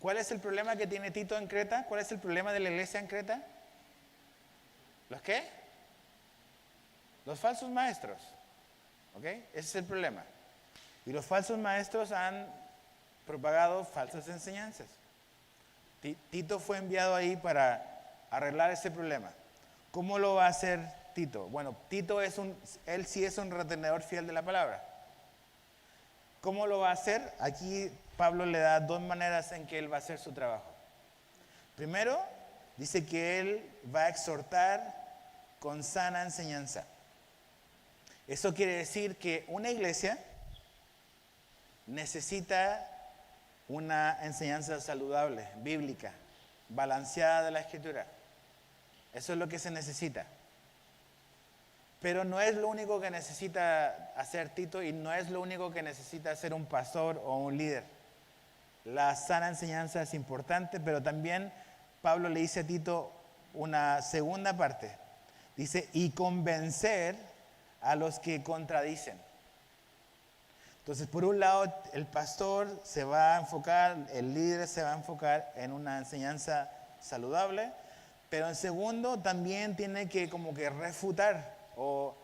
¿Cuál es el problema que tiene Tito en Creta? ¿Cuál es el problema de la iglesia en Creta? ¿Los qué? Los falsos maestros. ¿Ok? Ese es el problema. Y los falsos maestros han propagado falsas enseñanzas. Tito fue enviado ahí para arreglar ese problema. ¿Cómo lo va a hacer Tito? Bueno, Tito él sí es un retenedor fiel de la palabra. ¿Cómo lo va a hacer? Aquí Pablo le da dos maneras en que él va a hacer su trabajo. Primero, dice que él va a exhortar con sana enseñanza. Eso quiere decir que una iglesia necesita una enseñanza saludable, bíblica, balanceada de la Escritura. Eso es lo que se necesita. Pero no es lo único que necesita hacer Tito y no es lo único que necesita hacer un pastor o un líder. La sana enseñanza es importante, pero también Pablo le dice a Tito una segunda parte. Dice, y convencer a los que contradicen. Entonces, por un lado, el pastor se va a enfocar, el líder se va a enfocar en una enseñanza saludable, pero en segundo también tiene que como que refutar o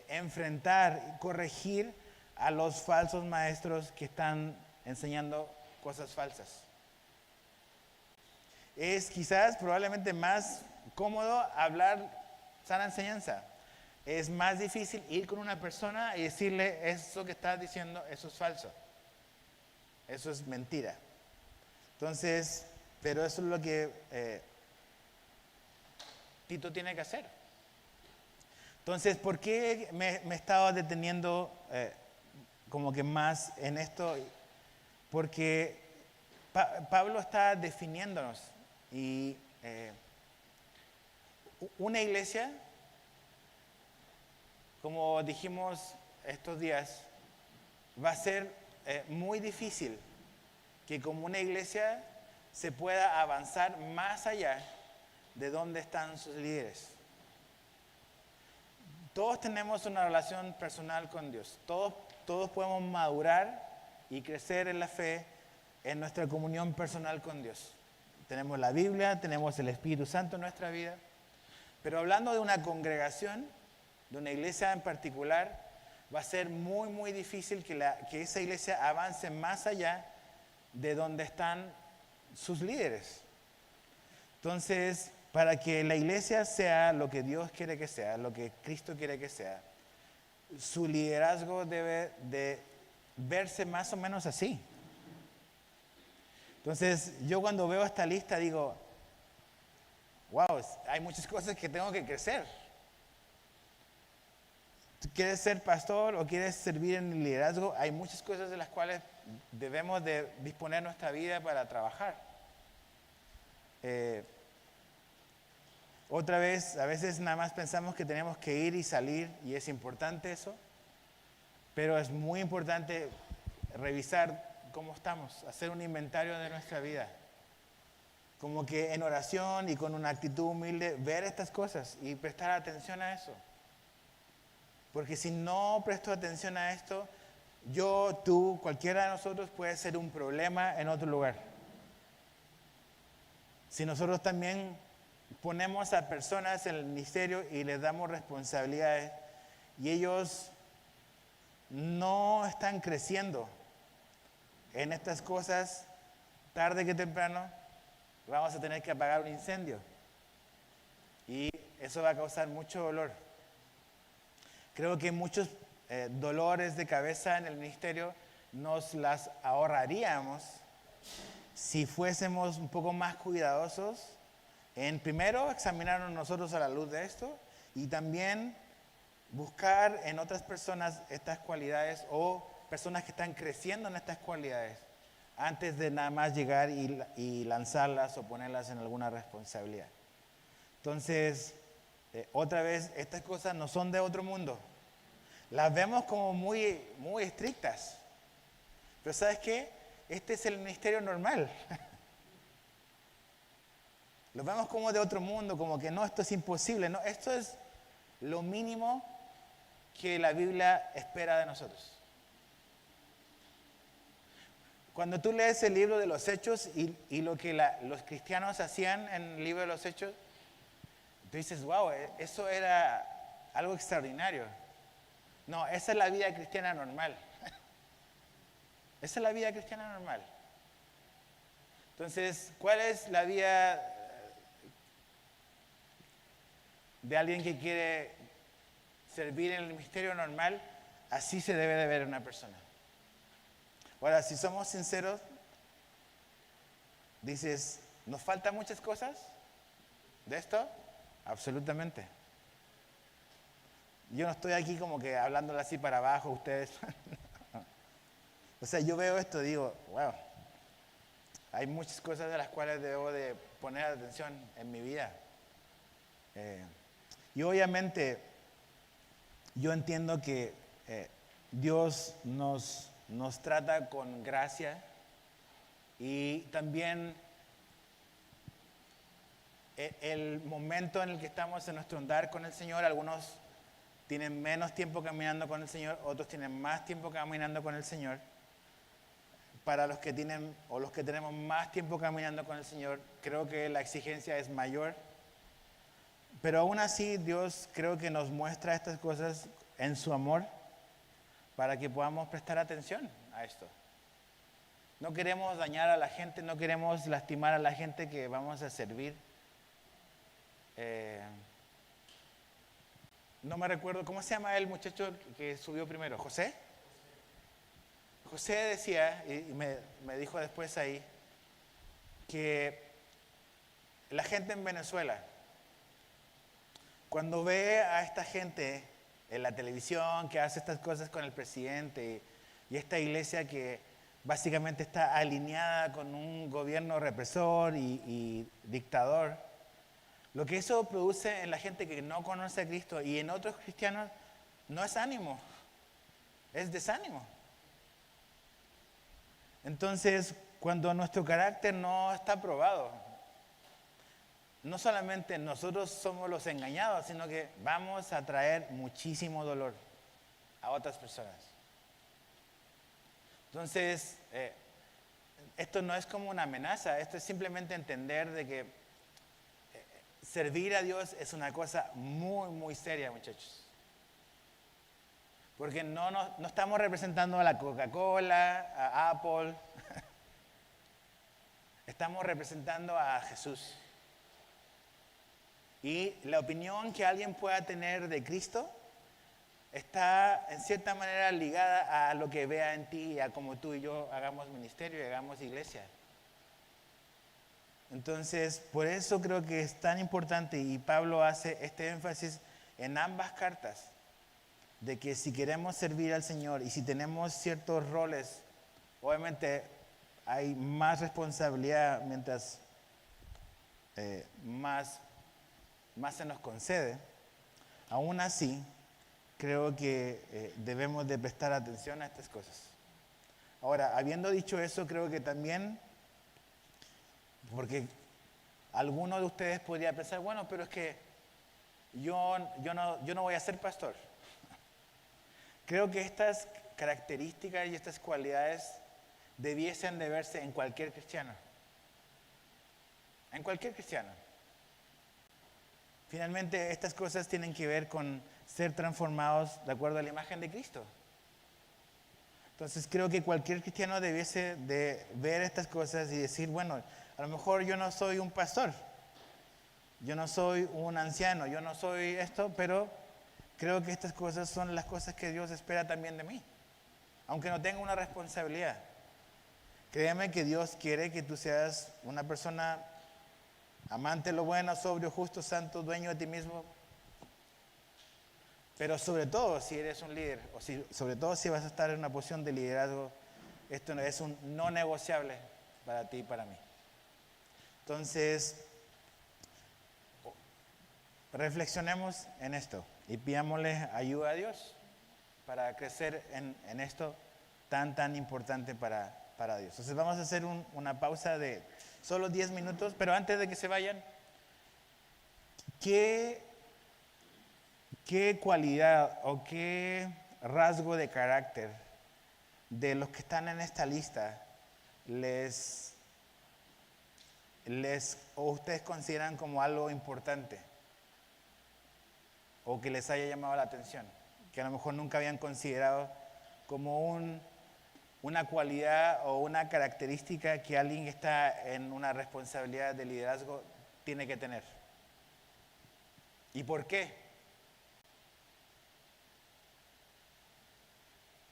enfrentar, corregir a los falsos maestros que están enseñando cosas falsas. Es quizás probablemente más cómodo hablar sana enseñanza. Es más difícil ir con una persona y decirle, eso que estás diciendo, eso es falso. Eso es mentira. Entonces, pero eso es lo que Tito tiene que hacer. Entonces, ¿por qué me he estado deteniendo como que más en esto? Porque Pablo está definiéndonos y una iglesia, como dijimos estos días, va a ser muy difícil que como una iglesia se pueda avanzar más allá de donde están sus líderes. Todos tenemos una relación personal con Dios. Todos podemos madurar y crecer en la fe en nuestra comunión personal con Dios. Tenemos la Biblia, tenemos el Espíritu Santo en nuestra vida. Pero hablando de una congregación, de una iglesia en particular, va a ser muy, muy difícil que esa iglesia avance más allá de donde están sus líderes. Entonces, para que la iglesia sea lo que Dios quiere que sea, lo que Cristo quiere que sea, su liderazgo debe de verse más o menos así. Entonces, yo cuando veo esta lista digo, wow, hay muchas cosas que tengo que crecer. ¿Tú quieres ser pastor o quieres servir en el liderazgo? Hay muchas cosas de las cuales debemos de disponer nuestra vida para trabajar. Otra vez, a veces nada más pensamos que tenemos que ir y salir y es importante eso, pero es muy importante revisar cómo estamos, hacer un inventario de nuestra vida. Como que en oración y con una actitud humilde, ver estas cosas y prestar atención a eso. Porque si no presto atención a esto, yo, tú, cualquiera de nosotros puede ser un problema en otro lugar. Si nosotros también ponemos a personas en el ministerio y les damos responsabilidades y ellos no están creciendo en estas cosas, tarde que temprano vamos a tener que apagar un incendio y eso va a causar mucho dolor. Creo que muchos dolores de cabeza en el ministerio nos las ahorraríamos si fuésemos un poco más cuidadosos en primero examinarnos nosotros a la luz de esto y también buscar en otras personas estas cualidades o personas que están creciendo en estas cualidades antes de nada más llegar y lanzarlas o ponerlas en alguna responsabilidad. Entonces, otra vez, estas cosas no son de otro mundo. Las vemos como muy, muy estrictas. Pero ¿sabes qué? Este es el ministerio normal. Lo vemos como de otro mundo, como que no, esto es imposible. No, esto es lo mínimo que la Biblia espera de nosotros. Cuando tú lees el libro de los Hechos y lo que los cristianos hacían en el libro de los Hechos, tú dices, wow, eso era algo extraordinario. No, esa es la vida cristiana normal. Esa es la vida cristiana normal. Entonces, ¿cuál es la vida de alguien que quiere servir en el ministerio normal? Así se debe de ver una persona. Ahora, si somos sinceros, dices, ¿nos faltan muchas cosas de esto? Absolutamente. Yo no estoy aquí como que hablándole así para abajo, ustedes. O sea, yo veo esto y digo, wow, hay muchas cosas de las cuales debo de poner atención en mi vida. Y obviamente, yo entiendo que Dios nos trata con gracia y también el momento en el que estamos en nuestro andar con el Señor, algunos tienen menos tiempo caminando con el Señor, otros tienen más tiempo caminando con el Señor. Para los que tienen o los que tenemos más tiempo caminando con el Señor, creo que la exigencia es mayor. Pero aún así, Dios creo que nos muestra estas cosas en su amor para que podamos prestar atención a esto. No queremos dañar a la gente, no queremos lastimar a la gente que vamos a servir. No me recuerdo, ¿cómo se llama el muchacho que subió primero? ¿José? José decía, y me dijo después ahí, que la gente en Venezuela, cuando ve a esta gente en la televisión que hace estas cosas con el presidente y esta iglesia que básicamente está alineada con un gobierno represor y dictador, lo que eso produce en la gente que no conoce a Cristo y en otros cristianos no es ánimo, es desánimo. Entonces, cuando nuestro carácter no está probado, no solamente nosotros somos los engañados, sino que vamos a traer muchísimo dolor a otras personas. Entonces, esto no es como una amenaza, esto es simplemente entender de que servir a Dios es una cosa muy, muy seria, muchachos. Porque no estamos representando a la Coca-Cola, a Apple. Estamos representando a Jesús. Y la opinión que alguien pueda tener de Cristo está en cierta manera ligada a lo que vea en ti y a cómo tú y yo hagamos ministerio y hagamos iglesia. Entonces, por eso creo que es tan importante y Pablo hace este énfasis en ambas cartas, de que si queremos servir al Señor y si tenemos ciertos roles, obviamente hay más responsabilidad mientras más se nos concede. Aún así, creo que debemos de prestar atención a estas cosas. Ahora, habiendo dicho eso, creo que también, porque alguno de ustedes podría pensar, bueno, pero es que yo no voy a ser pastor. Creo que estas características y estas cualidades debiesen de verse en cualquier cristiano. En cualquier cristiano. Finalmente, estas cosas tienen que ver con ser transformados de acuerdo a la imagen de Cristo. Entonces, creo que cualquier cristiano debiese de ver estas cosas y decir, bueno, a lo mejor yo no soy un pastor, yo no soy un anciano, yo no soy esto, pero creo que estas cosas son las cosas que Dios espera también de mí, aunque no tenga una responsabilidad. Créeme que Dios quiere que tú seas una persona amante de lo bueno, sobrio, justo, santo, dueño de ti mismo. Pero sobre todo si eres un líder, sobre todo si vas a estar en una posición de liderazgo, esto es un no negociable para ti y para mí. Entonces, reflexionemos en esto y pidámosle ayuda a Dios para crecer en esto tan importante para Dios. Entonces vamos a hacer una pausa de solo 10 minutos, pero antes de que se vayan, ¿qué ¿qué cualidad o qué rasgo de carácter de los que están en esta lista o ustedes consideran como algo importante o que les haya llamado la atención, que a lo mejor nunca habían considerado como una cualidad o una característica que alguien que está en una responsabilidad de liderazgo tiene que tener? ¿Y por qué?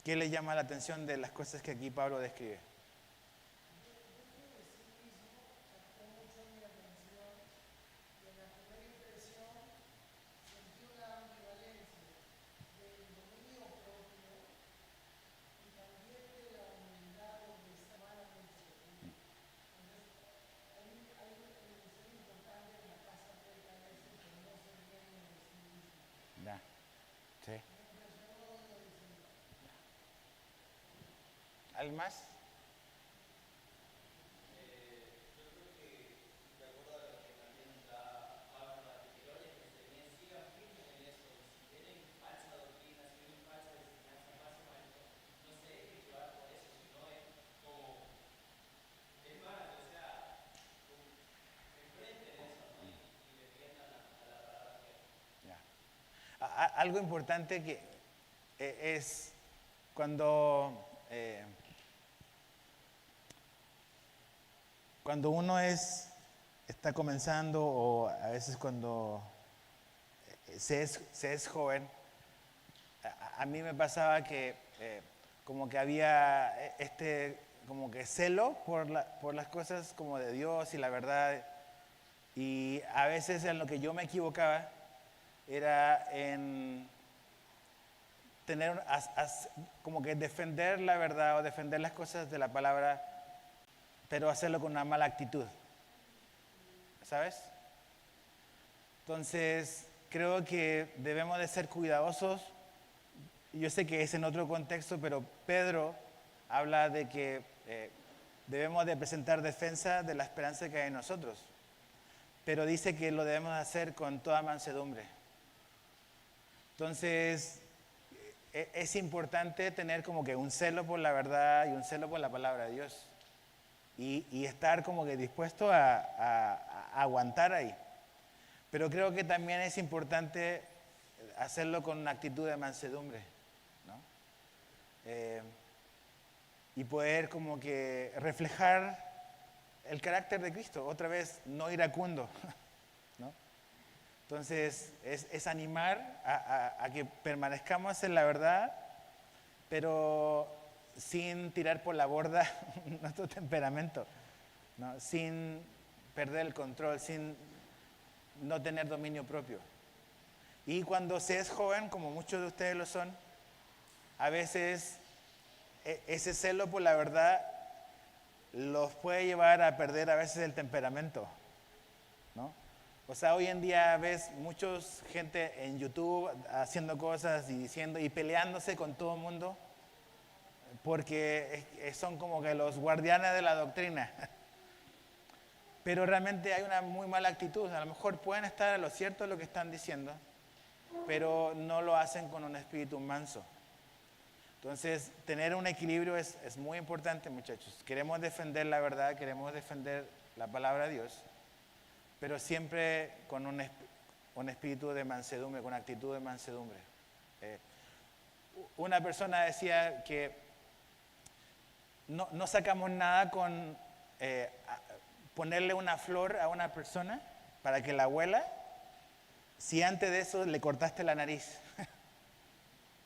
¿Qué les llama la atención de las cosas que aquí Pablo describe? Ya, sí. ¿Alguien más? Ya. Algo importante que es cuando uno está comenzando o a veces cuando se es joven, a mí me pasaba que como que había como que celo por las cosas como de Dios y la verdad, y a veces en lo que yo me equivocaba era en tener como que defender la verdad o defender las cosas de la palabra, pero hacerlo con una mala actitud, ¿sabes? Entonces creo que debemos de ser cuidadosos. Yo sé que es en otro contexto, pero Pedro habla de que debemos de presentar defensa de la esperanza que hay en nosotros, pero dice que lo debemos hacer con toda mansedumbre. Entonces es importante tener como que un celo por la verdad y un celo por la palabra de Dios y estar como que dispuesto a aguantar ahí. Pero creo que también es importante hacerlo con una actitud de mansedumbre, ¿no? Y poder como que reflejar el carácter de Cristo, otra vez, no iracundo, ¿no? Entonces, es animar a que permanezcamos en la verdad, pero sin tirar por la borda nuestro temperamento, ¿no? Sin perder el control, sin no tener dominio propio. Y cuando se es joven, como muchos de ustedes lo son, a veces ese celo por la verdad los puede llevar a perder a veces el temperamento, ¿no? O sea, hoy en día ves mucha gente en YouTube haciendo cosas y diciendo y peleándose con todo el mundo porque son como que los guardianes de la doctrina. Pero realmente hay una muy mala actitud. A lo mejor pueden estar a lo cierto de lo que están diciendo, pero no lo hacen con un espíritu manso. Entonces, tener un equilibrio es muy importante, muchachos. Queremos defender la verdad, queremos defender la palabra de Dios, pero siempre con un espíritu de mansedumbre, con actitud de mansedumbre. Una persona decía que no sacamos nada con ponerle una flor a una persona para que la huela si antes de eso le cortaste la nariz.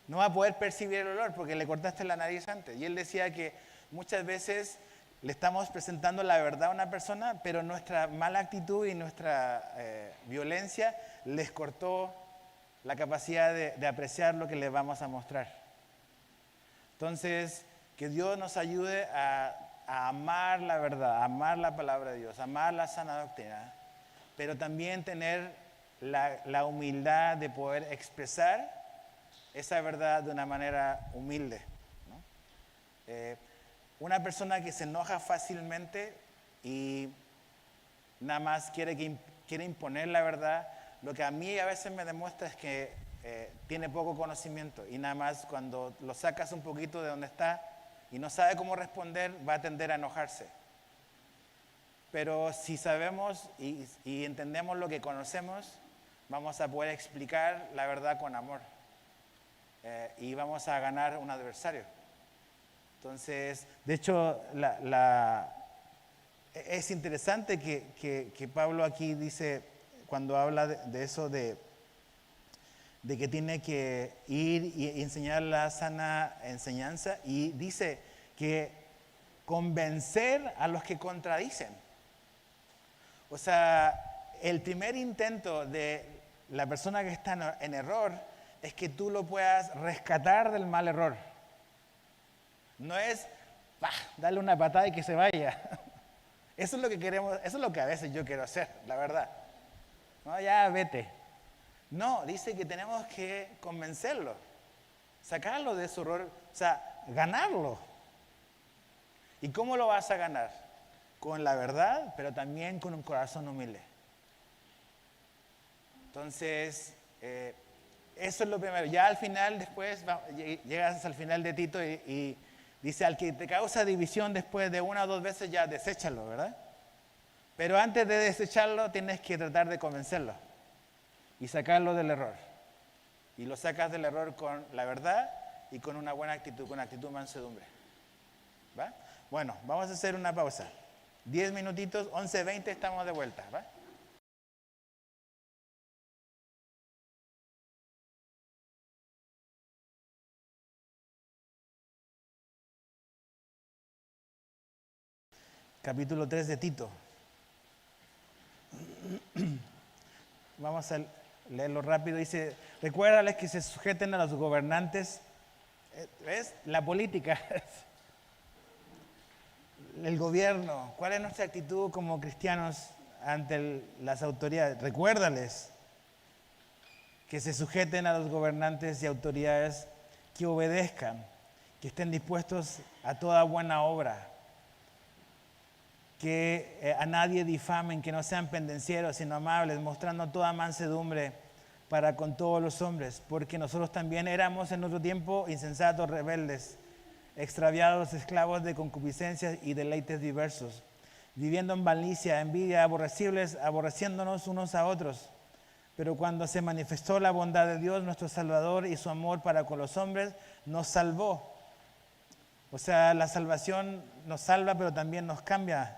No va a poder percibir el olor porque le cortaste la nariz antes. Y él decía que muchas veces le estamos presentando la verdad a una persona, pero nuestra mala actitud y nuestra violencia les cortó la capacidad de apreciar lo que les vamos a mostrar. Entonces, que Dios nos ayude a amar la verdad, a amar la palabra de Dios, a amar la sana doctrina, pero también tener la humildad de poder expresar esa verdad de una manera humilde, ¿no? Una persona que se enoja fácilmente y nada más quiere imponer la verdad, lo que a mí a veces me demuestra es que tiene poco conocimiento y nada más cuando lo sacas un poquito de donde está y no sabe cómo responder, va a tender a enojarse. Pero si sabemos y entendemos lo que conocemos, vamos a poder explicar la verdad con amor y vamos a ganar un adversario. Entonces, de hecho, es interesante que Pablo aquí dice, cuando habla de eso, de que tiene que ir y enseñar la sana enseñanza, y dice que convencer a los que contradicen. O sea, el primer intento de la persona que está en error es que tú lo puedas rescatar del mal error. No es darle una patada y que se vaya. Eso es lo que queremos, eso es lo que a veces yo quiero hacer, la verdad. No, ya vete. No, dice que tenemos que convencerlo, sacarlo de su error, o sea, ganarlo. ¿Y cómo lo vas a ganar? Con la verdad, pero también con un corazón humilde. Entonces, eso es lo primero. Ya al final, después, llegas al final de Tito y dice, al que te causa división después de una o dos veces, ya deséchalo, ¿verdad? Pero antes de desecharlo, tienes que tratar de convencerlo y sacarlo del error. Y lo sacas del error con la verdad y con una buena actitud, con actitud mansedumbre. ¿Va? Bueno, vamos a hacer una pausa. 10 minutitos, 11:20 estamos de vuelta, ¿va? Capítulo 3 de Tito. Vamos a leerlo rápido. Dice, recuérdales que se sujeten a los gobernantes. ¿Ves? La política. El gobierno. ¿Cuál es nuestra actitud como cristianos ante las autoridades? Recuérdales que se sujeten a los gobernantes y autoridades, que obedezcan, que estén dispuestos a toda buena obra, que a nadie difamen, que no sean pendencieros, sino amables, mostrando toda mansedumbre para con todos los hombres, porque nosotros también éramos en otro tiempo insensatos, rebeldes, extraviados, esclavos de concupiscencias y deleites diversos, viviendo en malicia, envidia, aborrecibles, aborreciéndonos unos a otros. Pero cuando se manifestó la bondad de Dios, nuestro Salvador, y su amor para con los hombres, nos salvó. O sea, la salvación nos salva, pero también nos cambia.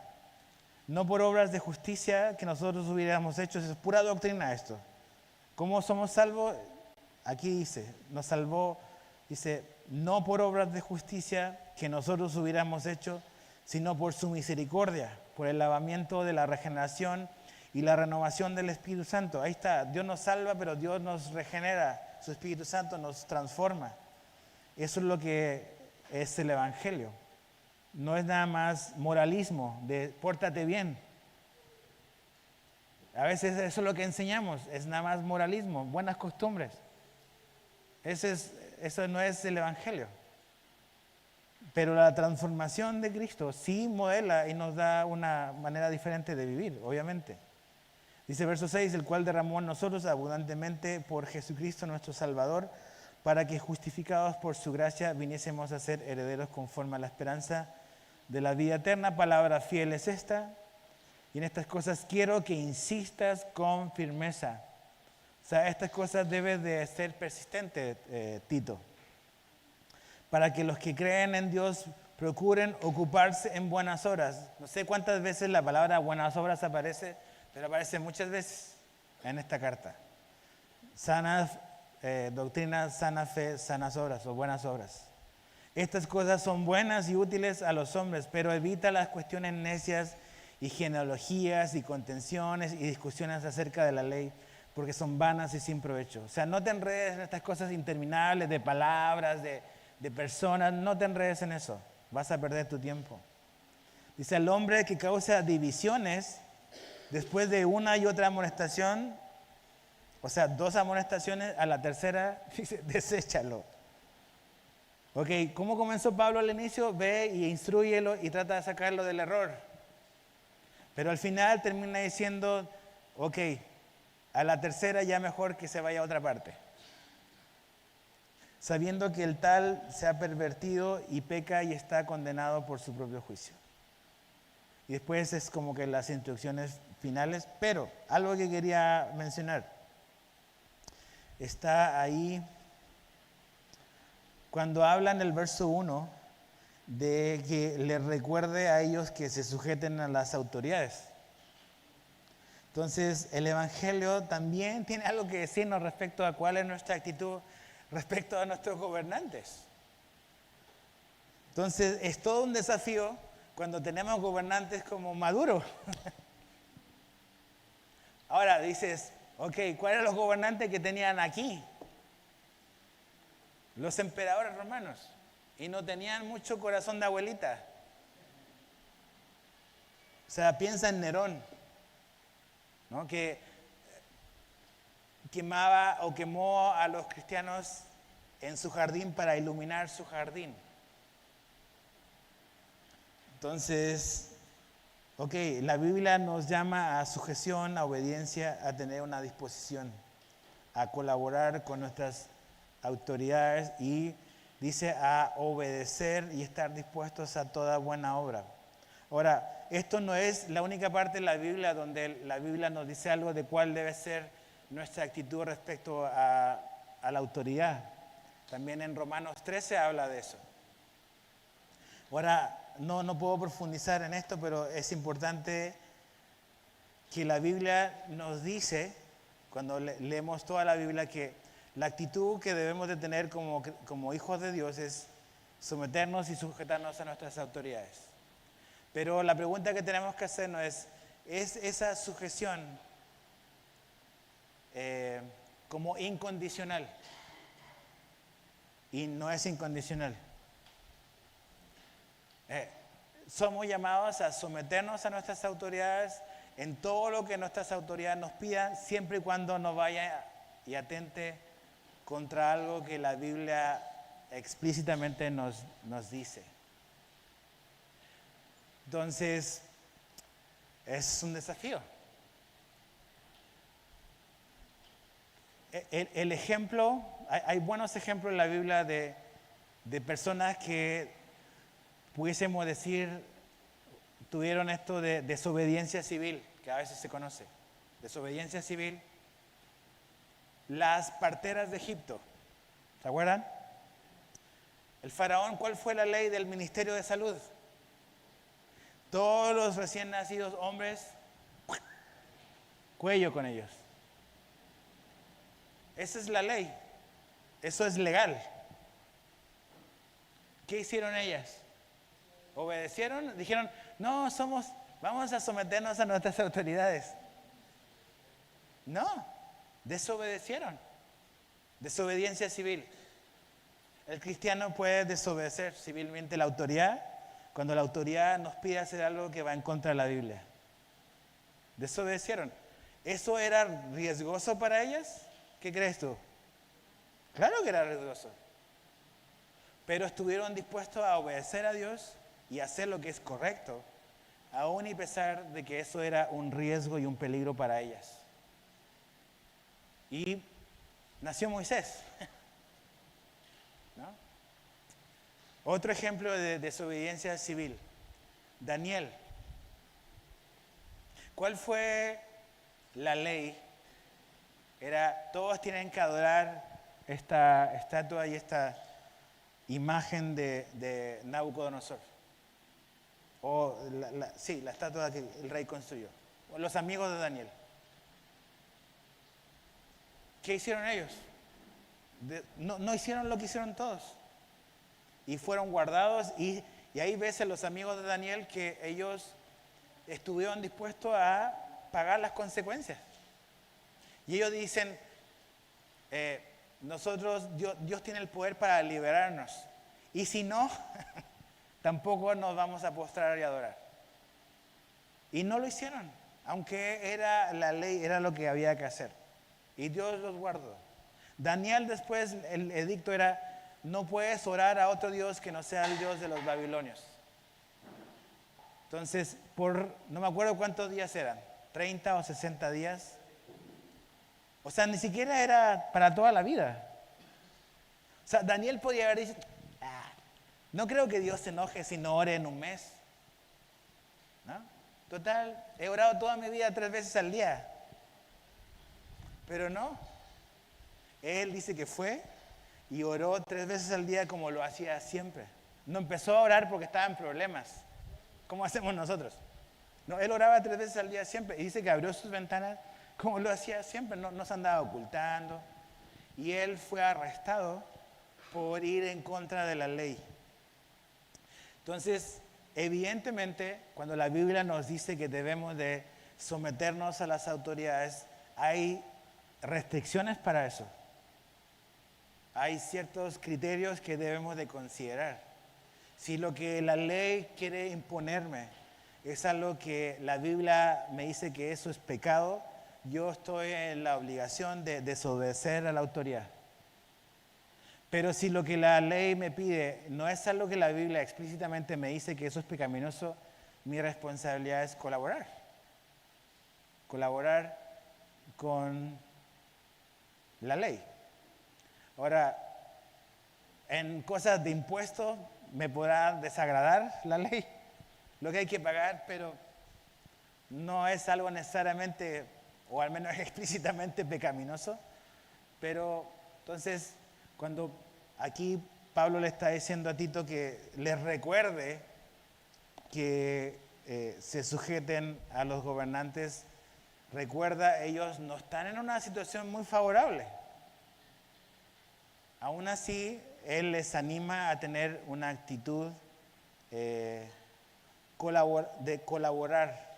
No por obras de justicia que nosotros hubiéramos hecho, es pura doctrina esto. ¿Cómo somos salvos? Aquí dice, nos salvó, dice, no por obras de justicia que nosotros hubiéramos hecho, sino por su misericordia, por el lavamiento de la regeneración y la renovación del Espíritu Santo. Ahí está, Dios nos salva, pero Dios nos regenera, su Espíritu Santo nos transforma. Eso es lo que es el Evangelio. No es nada más moralismo de pórtate bien. A veces eso es lo que enseñamos, es nada más moralismo, buenas costumbres. Eso no es el Evangelio. Pero la transformación de Cristo sí modela y nos da una manera diferente de vivir, obviamente. Dice verso 6, el cual derramó en nosotros abundantemente por Jesucristo nuestro Salvador, para que justificados por su gracia viniésemos a ser herederos conforme a la esperanza de la vida eterna. Palabra fiel es esta, y en estas cosas quiero que insistas con firmeza. O sea, estas cosas deben de ser persistentes, Tito, para que los que creen en Dios procuren ocuparse en buenas obras. No sé cuántas veces la palabra buenas obras aparece, pero aparece muchas veces en esta carta. Sana doctrina, sana fe, sanas obras o buenas obras. Estas cosas son buenas y útiles a los hombres, pero evita las cuestiones necias y genealogías y contenciones y discusiones acerca de la ley, porque son vanas y sin provecho. O sea, no te enredes en estas cosas interminables de palabras, de personas, no te enredes en eso, vas a perder tu tiempo. Dice, el hombre que causa divisiones después de una y otra amonestación, o sea, 2 amonestaciones, a la tercera dice, deséchalo. Ok, ¿cómo comenzó Pablo al inicio? Ve y instrúyelo y trata de sacarlo del error. Pero al final termina diciendo, ok, a la tercera ya mejor que se vaya a otra parte. sabiendo que el tal se ha pervertido y peca y está condenado por su propio juicio. Y después es como que las instrucciones finales, pero algo que quería mencionar, está ahí cuando habla en el verso 1 de que les recuerde a ellos que se sujeten a las autoridades. Entonces, el Evangelio también tiene algo que decirnos respecto a cuál es nuestra actitud respecto a nuestros gobernantes. Entonces, es todo un desafío cuando tenemos gobernantes como Maduro. Ahora dices, ok, ¿cuáles eran los gobernantes que tenían aquí? Los emperadores romanos. Y no tenían mucho corazón de abuelita. O sea, piensa en Nerón, ¿no? Que quemaba o quemó a los cristianos en su jardín para iluminar su jardín. Entonces, ok, la Biblia nos llama a sujeción, a obediencia, a tener una disposición, a colaborar con nuestras autoridades y dice a obedecer y estar dispuestos a toda buena obra. Ahora, esto no es la única parte de la Biblia donde la Biblia nos dice algo de cuál debe ser nuestra actitud respecto a la autoridad. También en Romanos 13 habla de eso. Ahora, no puedo profundizar en esto, pero es importante que la Biblia nos dice, cuando leemos toda la Biblia, que la actitud que debemos de tener como hijos de Dios es someternos y sujetarnos a nuestras autoridades. Pero la pregunta que tenemos que hacernos ¿es esa sujeción como incondicional? Y no es incondicional. Somos llamados a someternos a nuestras autoridades en todo lo que nuestras autoridades nos pidan, siempre y cuando no vaya y atente contra algo que la Biblia explícitamente nos dice. Entonces, es un desafío. El ejemplo, hay buenos ejemplos en la Biblia de personas que pudiésemos decir tuvieron esto de desobediencia civil, que a veces se conoce. Desobediencia civil. Las parteras de Egipto, ¿se acuerdan? El faraón, ¿cuál fue la ley del Ministerio de Salud? Todos los recién nacidos hombres, cuello con ellos. Esa es la ley. Eso es legal. ¿Qué hicieron ellas? ¿Obedecieron? Dijeron, no, vamos a someternos a nuestras autoridades. No, desobedecieron. Desobediencia civil. El cristiano puede desobedecer civilmente la autoridad cuando la autoridad nos pide hacer algo que va en contra de la Biblia. Desobedecieron. ¿Eso era riesgoso para ellas? ¿Qué crees tú? Claro que era riesgoso. Pero estuvieron dispuestos a obedecer a Dios y hacer lo que es correcto, aún y pesar de que eso era un riesgo y un peligro para ellas. Y nació Moisés. ¿No? Otro ejemplo de desobediencia civil, Daniel. ¿Cuál fue la ley? Todos tienen que adorar esta estatua y esta imagen de Nabucodonosor. O la estatua que el rey construyó. O los amigos de Daniel. ¿Qué hicieron ellos? No hicieron lo que hicieron todos. Y fueron guardados y ahí ves a los amigos de Daniel que ellos estuvieron dispuestos a pagar las consecuencias. Y ellos dicen, Dios tiene el poder para liberarnos. Y si no, tampoco nos vamos a postrar y adorar. Y no lo hicieron, aunque era la ley, era lo que había que hacer. Y Dios los guardó. Daniel después, el edicto era, no puedes orar a otro Dios que no sea el Dios de los babilonios. Entonces, no me acuerdo cuántos días eran, 30 o 60 días. O sea, ni siquiera era para toda la vida. O sea, Daniel podía haber dicho, no creo que Dios se enoje si no ore en un mes. ¿No? Total, he orado toda mi vida 3 veces al día. Pero no. Él dice que fue y oró 3 veces al día como lo hacía siempre. No empezó a orar porque estaba en problemas, como hacemos nosotros. No, él oraba 3 veces al día siempre. Y dice que abrió sus ventanas como lo hacía siempre. No se andaba ocultando. Y él fue arrestado por ir en contra de la ley. Entonces, evidentemente, cuando la Biblia nos dice que debemos de someternos a las autoridades, hay restricciones para eso. Hay ciertos criterios que debemos de considerar. Si lo que la ley quiere imponerme es algo que la Biblia me dice que eso es pecado, yo estoy en la obligación de desobedecer a la autoridad. Pero si lo que la ley me pide no es algo que la Biblia explícitamente me dice que eso es pecaminoso, mi responsabilidad es colaborar. Colaborar con la ley. Ahora, en cosas de impuestos me podrá desagradar la ley, lo que hay que pagar, pero no es algo necesariamente, o al menos explícitamente pecaminoso. Pero entonces, cuando aquí Pablo le está diciendo a Tito que les recuerde que se sujeten a los gobernantes, recuerda, ellos no están en una situación muy favorable. Aún así, él les anima a tener una actitud de colaborar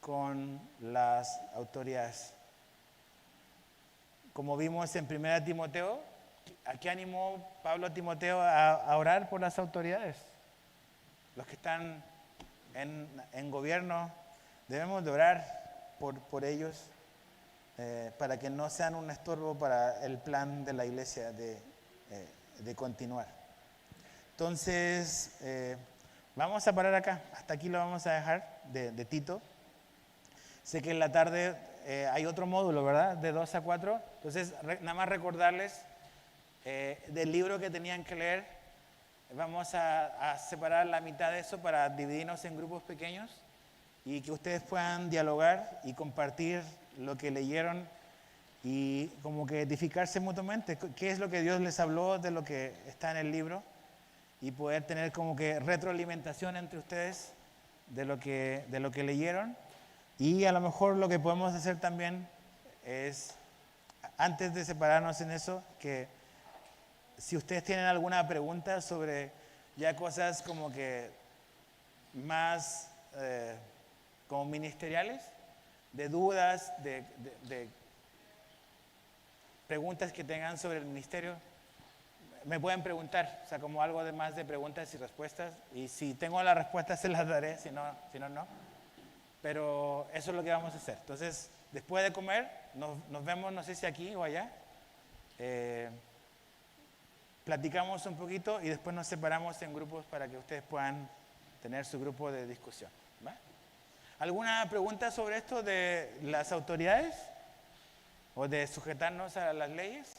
con las autoridades. Como vimos en 1 Timoteo, ¿a qué animó Pablo a Timoteo a orar por las autoridades? Los que están en gobierno, debemos de orar por ellos para que no sean un estorbo para el plan de la iglesia de continuar. Entonces, vamos a parar acá. Hasta aquí lo vamos a dejar de Tito. Sé que en la tarde hay otro módulo, ¿verdad? De 2 a 4. Entonces, nada más recordarles del libro que tenían que leer. Vamos a separar la mitad de eso para dividirnos en grupos pequeños y que ustedes puedan dialogar y compartir lo que leyeron y como que edificarse mutuamente. ¿Qué es lo que Dios les habló de lo que está en el libro? Y poder tener como que retroalimentación entre ustedes de lo que leyeron. Y a lo mejor lo que podemos hacer también es, antes de separarnos en eso, que si ustedes tienen alguna pregunta sobre ya cosas como que más como ministeriales, de dudas, de preguntas que tengan sobre el ministerio, me pueden preguntar, o sea, como algo de más de preguntas y respuestas, y si tengo la respuesta se las daré, si no, no. Pero eso es lo que vamos a hacer. Entonces, después de comer, nos vemos, no sé si aquí o allá, platicamos un poquito y después nos separamos en grupos para que ustedes puedan tener su grupo de discusión. ¿Va? ¿Alguna pregunta sobre esto de las autoridades o de sujetarnos a las leyes?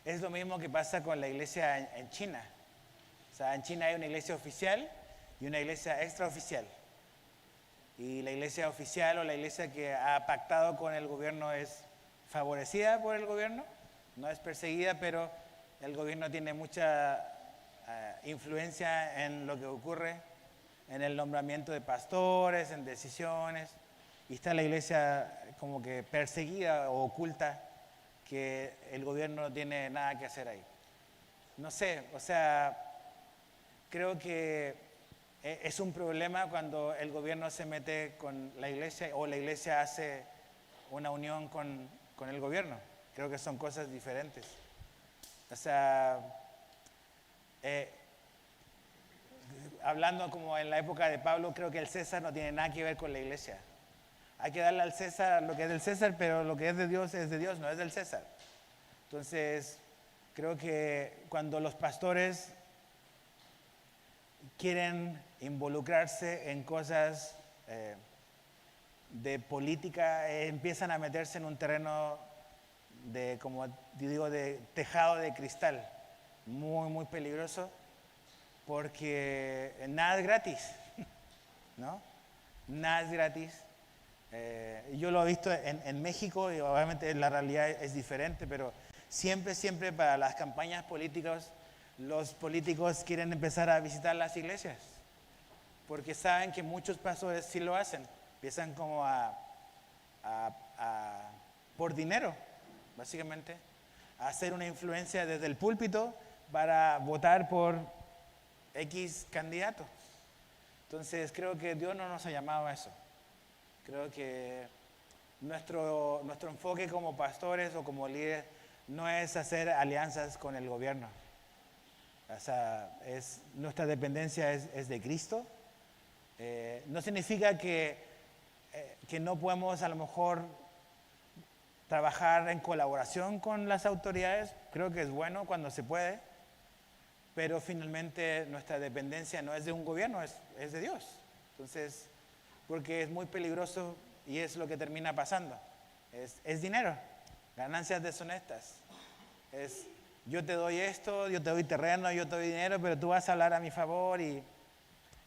Es lo mismo que pasa con la iglesia en China. O sea, en China hay una iglesia oficial y una iglesia extraoficial. Y la iglesia oficial o la iglesia que ha pactado con el gobierno es favorecida por el gobierno, no es perseguida, pero el gobierno tiene mucha influencia en lo que ocurre, en el nombramiento de pastores, en decisiones. Y está la iglesia como que perseguida o oculta que el gobierno no tiene nada que hacer ahí. No sé, o sea, creo que es un problema cuando el gobierno se mete con la iglesia o la iglesia hace una unión con el gobierno. Creo que son cosas diferentes. O sea, hablando como en la época de Pablo, creo que el César no tiene nada que ver con la iglesia. Hay que darle al César lo que es del César, pero lo que es de Dios, no es del César. Entonces, creo que cuando los pastores quieren involucrarse en cosas de política, empiezan a meterse en un terreno de, como digo, de tejado de cristal, muy, muy peligroso, porque nada es gratis, ¿no? Nada es gratis. Yo lo he visto en México y obviamente la realidad es diferente, pero siempre para las campañas políticas, los políticos quieren empezar a visitar las iglesias, porque saben que muchos pastores sí lo hacen, empiezan como por dinero, básicamente, a hacer una influencia desde el púlpito para votar por X candidato. Entonces creo que Dios no nos ha llamado a eso. Creo que nuestro enfoque como pastores o como líderes no es hacer alianzas con el gobierno. O sea, nuestra dependencia es de Cristo. No significa que no podemos a lo mejor trabajar en colaboración con las autoridades. Creo que es bueno cuando se puede, pero finalmente nuestra dependencia no es de un gobierno, es de Dios. Entonces, porque es muy peligroso y es lo que termina pasando. Es dinero, ganancias deshonestas. Yo te doy esto, yo te doy terreno, yo te doy dinero, pero tú vas a hablar a mi favor, y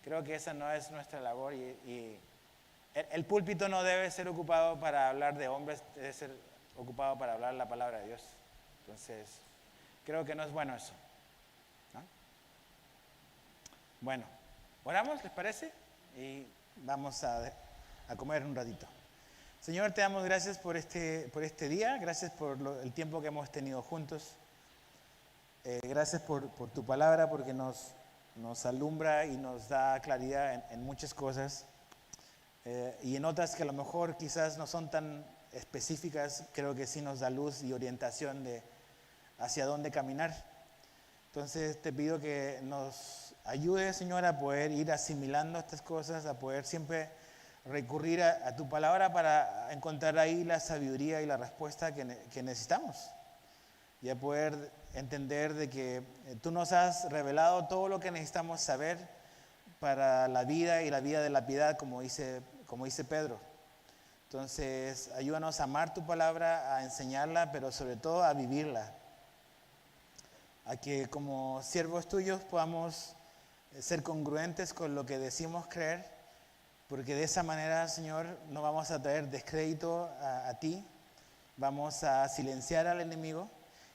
creo que esa no es nuestra labor. Y el púlpito no debe ser ocupado para hablar de hombres, debe ser ocupado para hablar la palabra de Dios. Entonces, creo que no es bueno eso, ¿no? Bueno, oramos, ¿les parece? Y vamos a comer un ratito. Señor, te damos gracias por este día, gracias por el tiempo que hemos tenido juntos. Gracias por tu palabra, porque nos alumbra y nos da claridad en muchas cosas. Y en otras que a lo mejor quizás no son tan específicas, creo que sí nos da luz y orientación de hacia dónde caminar. Entonces te pido que nos ayude, Señor, a poder ir asimilando estas cosas, a poder siempre recurrir a tu palabra para encontrar ahí la sabiduría y la respuesta que necesitamos, y a poder entender de que tú nos has revelado todo lo que necesitamos saber para la vida y la vida de la piedad, como dice Pedro. Entonces, ayúdanos a amar tu palabra, a enseñarla, pero sobre todo a vivirla. A que como siervos tuyos podamos ser congruentes con lo que decimos creer, porque de esa manera, Señor, no vamos a traer descrédito a ti, vamos a silenciar al enemigo